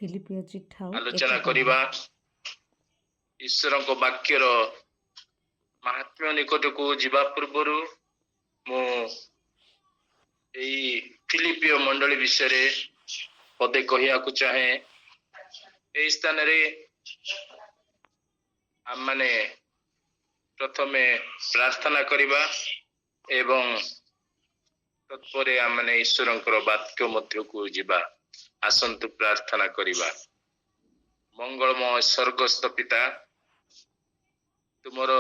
ଫିଲିପିଓ ଚିଠା ଆଲୋଚନା କରିବା। ଈଶ୍ୱରଙ୍କ ବାକ୍ୟର ମାହାତ୍ମ୍ୟ ନିକଟକୁ ଯିବା ପୂର୍ବରୁ ମୁଁ ଏଇ ଫିଲିପିଓ ମଣ୍ଡଳୀ ବିଷୟରେ ପଦେ କହିବାକୁ ଚାହେଁ। ଏହି ସ୍ଥାନରେ ଆମମାନେ ପ୍ରଥମେ ପ୍ରାର୍ଥନା କରିବା ଏବଂ ତତ୍ପରେ ଆମମାନେ ଈଶ୍ୱରଙ୍କର ବାକ୍ୟ ମଧ୍ୟକୁ ଯିବା। ଆସନ୍ତୁ ପ୍ରାର୍ଥନା କରିବା। ମଙ୍ଗଳମୟ ସ୍ୱର୍ଗସ୍ଥ ପିତା, ତୁମର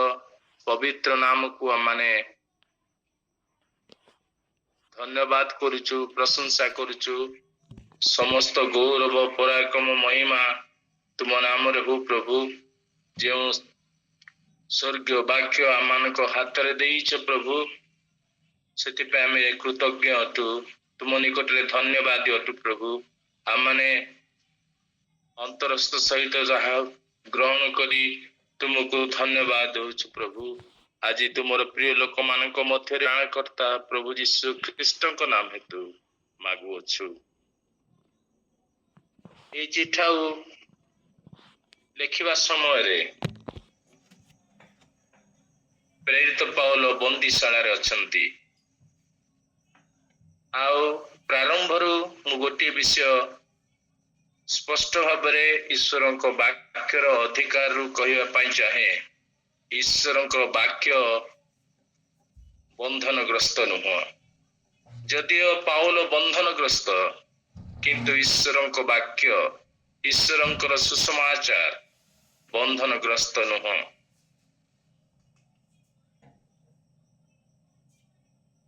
ପବିତ୍ର ନାମକୁ ଆମମାନେ ଧନ୍ୟବାଦ କରୁଛୁ, ପ୍ରଶଂସା କରୁଛୁ। ସମସ୍ତ ଗୌରବ ପରାକ୍ରମ ମହିମା ତୁମ ନାମରେ ହଉ ପ୍ରଭୁ। ଯେଉଁ ସ୍ୱର୍ଗୀୟ ବାକ୍ୟ ଆମମାନଙ୍କ ହାତରେ ଦେଇଛ ପ୍ରଭୁ, ସେଥିପାଇଁ ଆମେ କୃତଜ୍ଞ ଅଟୁ। ତୁମ ନିକଟରେ ଧନ୍ୟବାଦ ଅଟୁ ପ୍ରଭୁ। ଆମମାନେ ଅନ୍ତରସ୍ଥ ସହିତ ଯାହା ଗ୍ରହଣ କରି ତୁମକୁ ଧନ୍ୟବାଦ ଦଉଛୁ ପ୍ରଭୁ। ଆଜି ତୁମର ପ୍ରିୟ ଲୋକମାନଙ୍କ ମଧ୍ୟରେ ଆଣକର୍ତ୍ତା ପ୍ରଭୁ ଯୀଶୁ ଖ୍ରୀଷ୍ଟଙ୍କ ନାମ ହେତୁ ମାଗୁଅଛୁ। এই ଚିଠାକୁ ଲେଖିବା ସମୟରେ ପ୍ରେରିତ ପାଉଲ ବନ୍ଦୀଶାଳାରେ ଅଛନ୍ତି। ଆଉ ପ୍ରାରମ୍ଭରୁ ମୁଁ ଗୋଟିଏ ବିଷୟ ସ୍ପଷ୍ଟ ଭାବରେ ଈଶ୍ୱରଙ୍କ ବାକ୍ୟର ଅଧିକାରରୁ କହିବା ପାଇଁ ଚାହେଁ। ଈଶ୍ୱରଙ୍କ ବାକ୍ୟ ବନ୍ଧନଗ୍ରସ୍ତ ନୁହଁ। ଯଦିଓ ପାଉଲ ବନ୍ଧନଗ୍ରସ୍ତ, କିନ୍ତୁ ଈଶ୍ୱରଙ୍କ ବାକ୍ୟ, ଈଶ୍ୱରଙ୍କର ସୁସମାଚାର ବନ୍ଧନଗ୍ରସ୍ତ ନୁହଁ।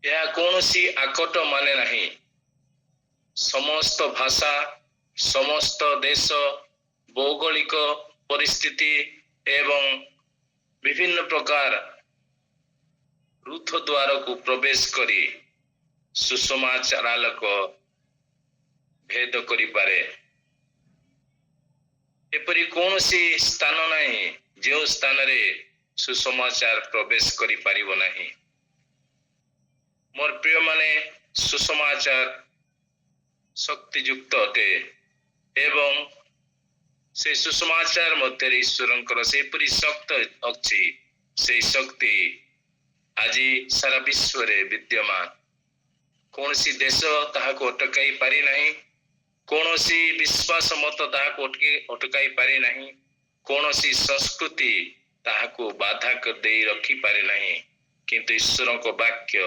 ଏହା କୌଣସି ଆକଟ ମାନେ ନାହିଁ। ସମସ୍ତ ଭାଷା, ସମସ୍ତ ଦେଶ, ଭୌଗୋଳିକ ପରିସ୍ଥିତି ଏବଂ ବିଭିନ୍ନ ପ୍ରକାର ରୁଦ୍ଧ ଦ୍ୱାରକୁ ପ୍ରବେଶ କରି ସୁସମାଚାର ଆଲୋକ ଭେଦ କରିପାରେ। ଏପରି କୌଣସି ସ୍ଥାନ ନାହିଁ ଯେଉଁ ସ୍ଥାନରେ ସୁସମାଚାର ପ୍ରବେଶ କରିପାରିବ ନାହିଁ। ମୋର ପ୍ରିୟମାନେ, ସୁସମାଚାର ଶକ୍ତିଯୁକ୍ତ ଅଟେ ଏବଂ ସେ ସୁସମାଚାର ମଧ୍ୟରେ ଈଶ୍ୱରଙ୍କର ସେପରି ଶକ୍ତି ଅଛି। ସେହି ଶକ୍ତି ଆଜି ସାରା ବିଶ୍ୱରେ ବିଦ୍ୟମାନ। କୌଣସି ଦେଶ ତାହାକୁ ଅଟକାଇ ପାରିନାହିଁ। କୌଣସି ବିଶ୍ୱାସ ମତ ତାହାକୁ ଅଟକାଇ ପାରି ନାହିଁ। କୌଣସି ସଂସ୍କୃତି ତାହାକୁ ବାଧା ଦେଇ ରଖିପାରେ ନାହିଁ। କିନ୍ତୁ ଈଶ୍ୱରଙ୍କ ବାକ୍ୟ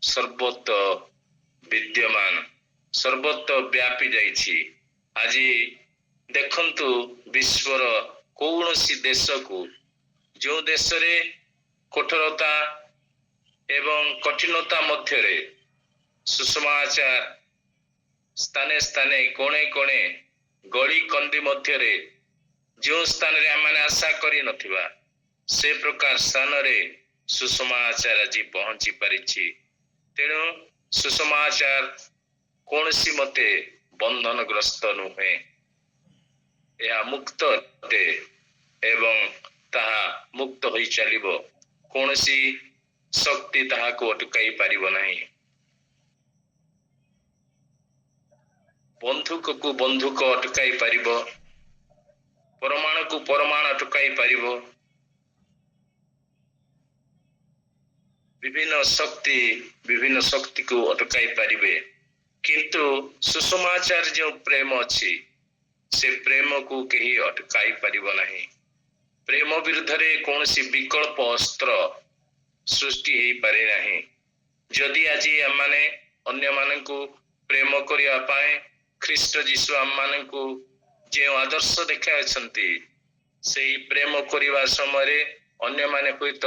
ସର୍ବତ୍ର ବିଦ୍ୟମାନ, ସର୍ବତ୍ର ବ୍ୟାପି ଯାଇଛି। ଆଜି ଦେଖନ୍ତୁ, ବିଶ୍ୱର କୌଣସି ଦେଶକୁ, ଯେଉଁ ଦେଶରେ କଠୋରତା ଏବଂ କଠିନତା ମଧ୍ୟରେ ସୁସମାଚାର ସ୍ଥାନେ ସ୍ଥାନେ, କୋଣେ କୋଣେ, ଗଳି କନ୍ଦି ମଧ୍ୟରେ ଯେଉଁ ସ୍ଥାନରେ ଆମମାନେ ଆଶା କରିନଥିବା, ସେ ପ୍ରକାର ସ୍ଥାନରେ ସୁସମାଚାର ଆଜି ପହଞ୍ଚି ପାରିଛି। ତେଣୁ ସୁସମାଚାର କୌଣସି ମତେ ବନ୍ଧନଗ୍ରସ୍ତ ନୁହେଁ। ଏହା ମୁକ୍ତ ଅଟେ ଏବଂ ତାହା ମୁକ୍ତ ହୋଇ ଚାଲିବ। କୌଣସି ଶକ୍ତି ତାହାକୁ ଅଟକାଇ ପାରିବ ନାହିଁ। ବନ୍ଧୁକକୁ ବନ୍ଧୁକ ଅଟକାଇ ପାରିବ, ପରମାଣୁକୁ ପରମାଣୁ ଅଟକାଇ ପାରିବ। ବିଭିନ୍ନ ଶକ୍ତିକୁ ଅଟକାଇ ପାରିବେ, କିନ୍ତୁ ସୁସମାଚାର ଯେଉଁ ପ୍ରେମ ଅଛି, ସେ ପ୍ରେମକୁ କେହି ଅଟକାଇ ପାରିବ ନାହିଁ। ପ୍ରେମ ବିରୁଦ୍ଧରେ କୌଣସି ବିକଳ୍ପ ଅସ୍ତ୍ର ସୃଷ୍ଟି ହେଇପାରେ ନାହିଁ। ଯଦି ଆଜି ଆମମାନେ ଅନ୍ୟମାନଙ୍କୁ ପ୍ରେମ କରିବା ପାଇଁ ଖ୍ରୀଷ୍ଟ ଯୀଶୁ ଆମମାନଙ୍କୁ ଯେଉଁ ଆଦର୍ଶ ଦେଖାଇଛନ୍ତି, ସେହି ପ୍ରେମ କରିବା ସମୟରେ ଅନ୍ୟମାନେ ହୁଏତ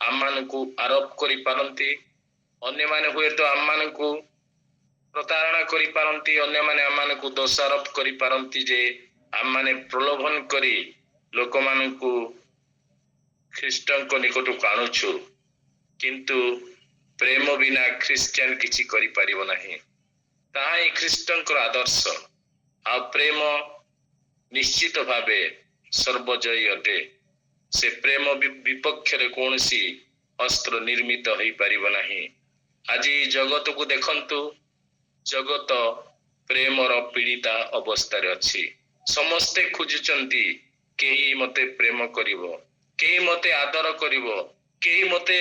ଆମମାନଙ୍କୁ ଆରୋପ କରିପାରନ୍ତି, ଅନ୍ୟମାନେ ହୁଏତ ଆମମାନଙ୍କୁ ପ୍ରତାରଣା କରିପାରନ୍ତି, ଅନ୍ୟମାନେ ଆମମାନଙ୍କୁ ଦୋଷାରୋପ କରିପାରନ୍ତି ଯେ ଆମମାନେ ପ୍ରଲୋଭନ କରି ଲୋକମାନଙ୍କୁ ଖ୍ରୀଷ୍ଟଙ୍କ ନିକଟକୁ ଆଣୁଛୁ। କିନ୍ତୁ ପ୍ରେମ ବିନା ଖ୍ରୀଷ୍ଟିଆନ କିଛି କରିପାରିବ ନାହିଁ। ତାହା ହିଁ ଖ୍ରୀଷ୍ଟଙ୍କର ଆଦର୍ଶ। ଆଉ ପ୍ରେମ ନିଶ୍ଚିତ ଭାବେ ସର୍ବଜୟୀ ଅଟେ। ସେ ପ୍ରେମ ବିପକ୍ଷରେ କୌଣସି ଅସ୍ତ୍ର ନିର୍ମିତ ହେଇପାରିବ ନାହିଁ। ଆଜି ଜଗତକୁ ଦେଖନ୍ତୁ, ଜଗତ ପ୍ରେମର ପୀଡ଼ିତା ଅବସ୍ଥାରେ ଅଛି। ସମସ୍ତେ ଖୋଜୁଛନ୍ତି କେହି ମତେ ପ୍ରେମ କରିବ, କେହି ମତେ ଆଦର କରିବ, କେହି ମତେ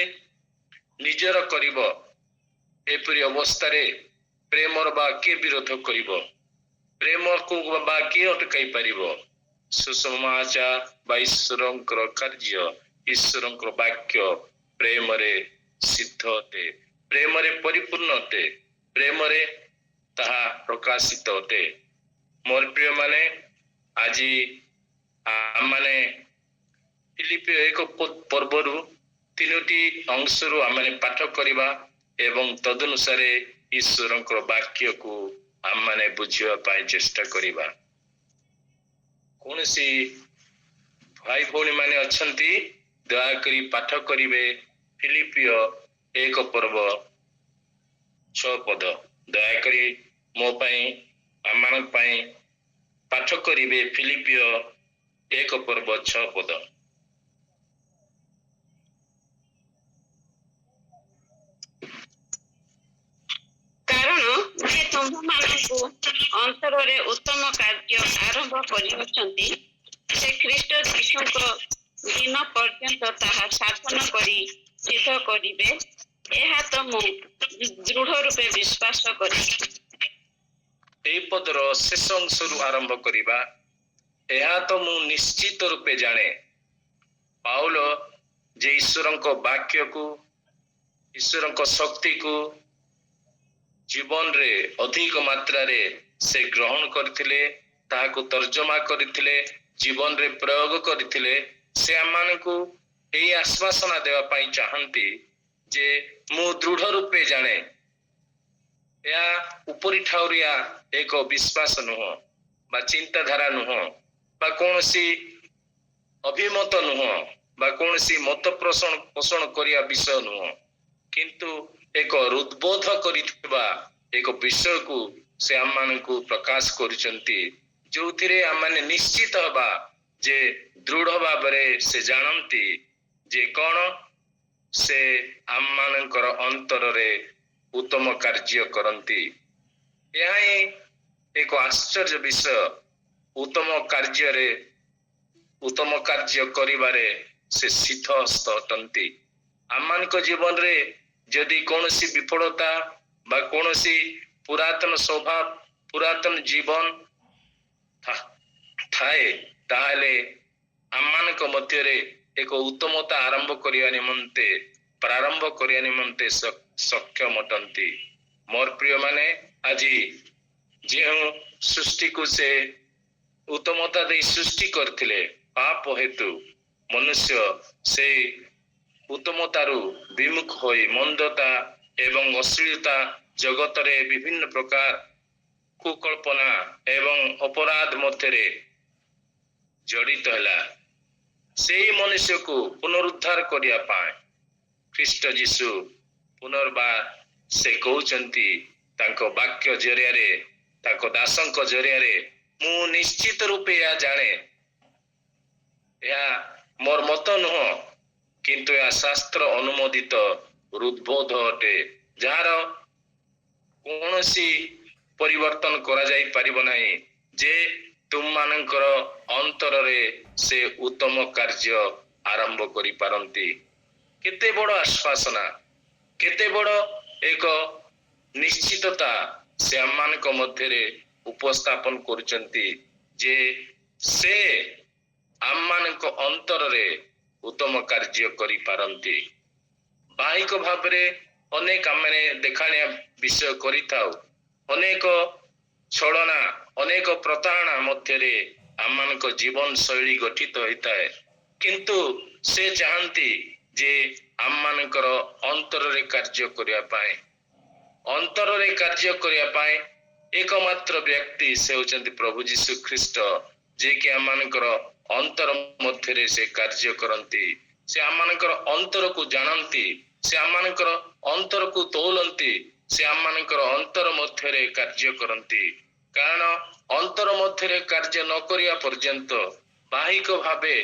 ନିଜର କରିବ। ଏପରି ଅବସ୍ଥାରେ ପ୍ରେମର ବା କିଏ ବିରୋଧ କରିବ? ପ୍ରେମକୁ ବା କିଏ ଅଟକାଇ ପାରିବ? ସୁସମାଚାର ବା ଈଶ୍ୱରଙ୍କର କାର୍ଯ୍ୟ, ଈଶ୍ୱରଙ୍କର ବାକ୍ୟ ପ୍ରେମରେ ସିଦ୍ଧ ଅଟେ, ପ୍ରେମରେ ପରିପୂର୍ଣ୍ଣ ଅଟେ, ପ୍ରେମରେ ତାହା ପ୍ରକାଶିତ ଅଟେ। ମୋର ପ୍ରିୟ ମାନେ, ଆଜି ଆମମାନେ ଫିଲିପି 1 ପର୍ବରୁ 3ଟି ଅଂଶରୁ ଆମେ ପାଠ କରିବା ଏବଂ ତଦନୁସାରେ ଈଶ୍ୱରଙ୍କର ବାକ୍ୟକୁ ଆମମାନେ ବୁଝିବା ପାଇଁ ଚେଷ୍ଟା କରିବା। କୌଣସି ଭାଇ ଭଉଣୀ ମାନେ ଅଛନ୍ତି, ଦୟାକରି ପାଠ କରିବେ ଫିଲିପିଓ 1 ପର୍ବ 6 ପଦ। ଦୟାକରି ମୋ ପାଇଁ, ଆମମାନଙ୍କ ପାଇଁ ପାଠ କରିବେ ଫିଲିପିଓ 1 ପର୍ବ 6 ପଦ। କାରଣ ଯେ ତୁମ୍ଭମାନଙ୍କୁ ଅନ୍ତରରେ ଉତ୍ତମ କାର୍ଯ୍ୟ ଆରମ୍ଭ କରିଅଛନ୍ତି, ସେ ଖ୍ରୀଷ୍ଟ ଯୀଶୁଙ୍କ ଦିନ ପର୍ଯ୍ୟନ୍ତ ତାହା ସାଧନ କରି ସିଦ୍ଧ କରିବେ, ଏହା ତ ମୁଁ ଦୃଢ଼ ରୂପେ ବିଶ୍ୱାସ କରେ। ଏହି ପଦର ଶେଷ ଅଂଶରୁ ଆରମ୍ଭ କରିବା। ଏହା ତ ମୁଁ ନିଶ୍ଚିତ ରୂପେ ଜାଣେ। ପାଉଲ ଯେ ଈଶ୍ୱରଙ୍କ ବାକ୍ୟକୁ, ଈଶ୍ୱରଙ୍କ ଶକ୍ତିକୁ ଜୀବନରେ ଅଧିକ ମାତ୍ରାରେ ସେ ଗ୍ରହଣ କରିଥିଲେ, ତାହାକୁ ତର୍ଜମା କରିଥିଲେ, ଜୀବନରେ ପ୍ରୟୋଗ କରିଥିଲେ। ସେ ଆମମାନଙ୍କୁ ଏହି ଆଶ୍ୱାସନା ଦେବା ପାଇଁ ଚାହାନ୍ତି ଯେ ମୁଁ ଦୃଢ଼ ରୂପେ ଜାଣେ। ଏହା ଉପରି ଠାଉରିଆ ଏକ ବିଶ୍ୱାସ ନୁହଁ, ବା ଚିନ୍ତାଧାରା ନୁହଁ, ବା କୌଣସି ଅଭିମତ ନୁହଁ, ବା କୌଣସି ମତ ପୋଷଣ କରିବା ବିଷୟ ନୁହଁ, କିନ୍ତୁ ଏକ ହୃଦବୋଧ କରିଥିବା ଏକ ବିଷୟକୁ ସେ ଆମମାନଙ୍କୁ ପ୍ରକାଶ କରୁଛନ୍ତି, ଯୋଉଥିରେ ଆମମାନେ ନିଶ୍ଚିତ ହେବା ଯେ ଦୃଢ଼ ଭାବରେ ସେ ଜାଣନ୍ତି ଯେ କଣ ସେ ଆମମାନଙ୍କର ଅନ୍ତରରେ ଉତ୍ତମ କାର୍ଯ୍ୟ କରନ୍ତି। ଏହା ହିଁ ଏକ ଆଶ୍ଚର୍ଯ୍ୟ ବିଷୟ। ଉତ୍ତମ କାର୍ଯ୍ୟ କରିବାରେ ସେ ସିଦ୍ଧହସ୍ତ ଅଟନ୍ତି। ଆମମାନଙ୍କ ଜୀବନରେ ଯଦି କୌଣସି ବିଫଳତା ବା କୌଣସି ପୁରାତନ ସ୍ୱଭାବ, ପୁରାତନ ଜୀବନ ଥାଏ, ତାହେଲେ ଆମମାନଙ୍କ ମଧ୍ୟରେ ଏକ ଉତ୍ତମତା ପ୍ରାରମ୍ଭ କରିବା ନିମନ୍ତେ ସକ୍ଷମ ଅଟନ୍ତି। ମୋର ପ୍ରିୟ ମାନେ, ଆଜି ଯେଉଁ ସୃଷ୍ଟିକୁ ସେ ଉତ୍ତମତା ଦେଇ ସୃଷ୍ଟି କରିଥିଲେ, ପାପ ହେତୁ ମନୁଷ୍ୟ ସେ ଉତ୍ତମତାରୁ ବିମୁଖ ହୋଇ ମନ୍ଦତା ଏବଂ ଅଶ୍ଳୀଳତା ଜଗତରେ ବିଭିନ୍ନ ପ୍ରକାର କୁକଳ୍ପନା ଏବଂ ଅପରାଧ ମଧ୍ୟରେ ଜଡ଼ିତ ହେଲା। ସେହି ମନୁଷ୍ୟକୁ ପୁନରୁଦ୍ଧାର କରିବା ପାଇଁ ଖ୍ରୀଷ୍ଟ ଯୀଶୁ ପୁନର୍ବାର ସେ କହୁଛନ୍ତି ତାଙ୍କ ବାକ୍ୟ ଜରିଆରେ, ତାଙ୍କ ଦାସଙ୍କ ଜରିଆରେ, ମୁଁ ନିଶ୍ଚିତ ରୂପେ ଏହା ଜାଣେ। ଏହା ମୋର ମତ ନୁହଁ, କିନ୍ତୁ ଏହା ଶାସ୍ତ୍ର ଅନୁମୋଦିତ ହୃଦବୋଧ ଅଟେ, ଯାହାର କୌଣସି ପରିବର୍ତ୍ତନ କରାଯାଇ ପାରିବ ନାହିଁ, ଯେ ତୁମମାନଙ୍କର ଅନ୍ତରରେ ସେ ଉତ୍ତମ କାର୍ଯ୍ୟ ଆରମ୍ଭ କରିପାରନ୍ତି। କେତେ ବଡ଼ ଆଶ୍ୱାସନା, କେତେ ବଡ଼ ଏକ ନିଶ୍ଚିତତା ସେ ଆମମାନଙ୍କ ମଧ୍ୟରେ ଉପସ୍ଥାପନ କରୁଛନ୍ତି ଯେ ସେ ଆମମାନଙ୍କ ଅନ୍ତରରେ ଉତ୍ତମ କାର୍ଯ୍ୟ କରିପାରନ୍ତି। ବାହିକ ଭାବରେ ଅନେକ ଆମେ ଦେଖାଣିଆ ବିଷୟ କରିଥାଉ, ଅନେକ ଛଳନା, ଅନେକ ପ୍ରତାରଣା ମଧ୍ୟରେ ଆମମାନଙ୍କ ଜୀବନ ଶୈଳୀ ଗଠିତ ହୋଇଥାଏ, କିନ୍ତୁ ସେ ଚାହାନ୍ତି ଯେ ଆମମାନଙ୍କର ଅନ୍ତରରେ କାର୍ଯ୍ୟ କରିବା ପାଇଁ ଏକମାତ୍ର ବ୍ୟକ୍ତି ସେ ହେଉଛନ୍ତି ପ୍ରଭୁ ଯୀଶୁ ଖ୍ରୀଷ୍ଟ, ଯିଏକି ଆମମାନଙ୍କର ଅନ୍ତର ମଧ୍ୟରେ ସେ କାର୍ଯ୍ୟ କରନ୍ତି। ସେ ଆମମାନଙ୍କର ଅନ୍ତରକୁ ଜାଣନ୍ତି, ସେ ଆମମାନଙ୍କର ଅନ୍ତରକୁ ତୋଲନ୍ତି, ସେ ଆମମାନଙ୍କର ଅନ୍ତର ମଧ୍ୟରେ କାର୍ଯ୍ୟ କରନ୍ତି। କାରଣ ଅନ୍ତର ମଧ୍ୟରେ କାର୍ଯ୍ୟ ନ କରିବା ପର୍ଯ୍ୟନ୍ତ ବାହିକ ଭାବେ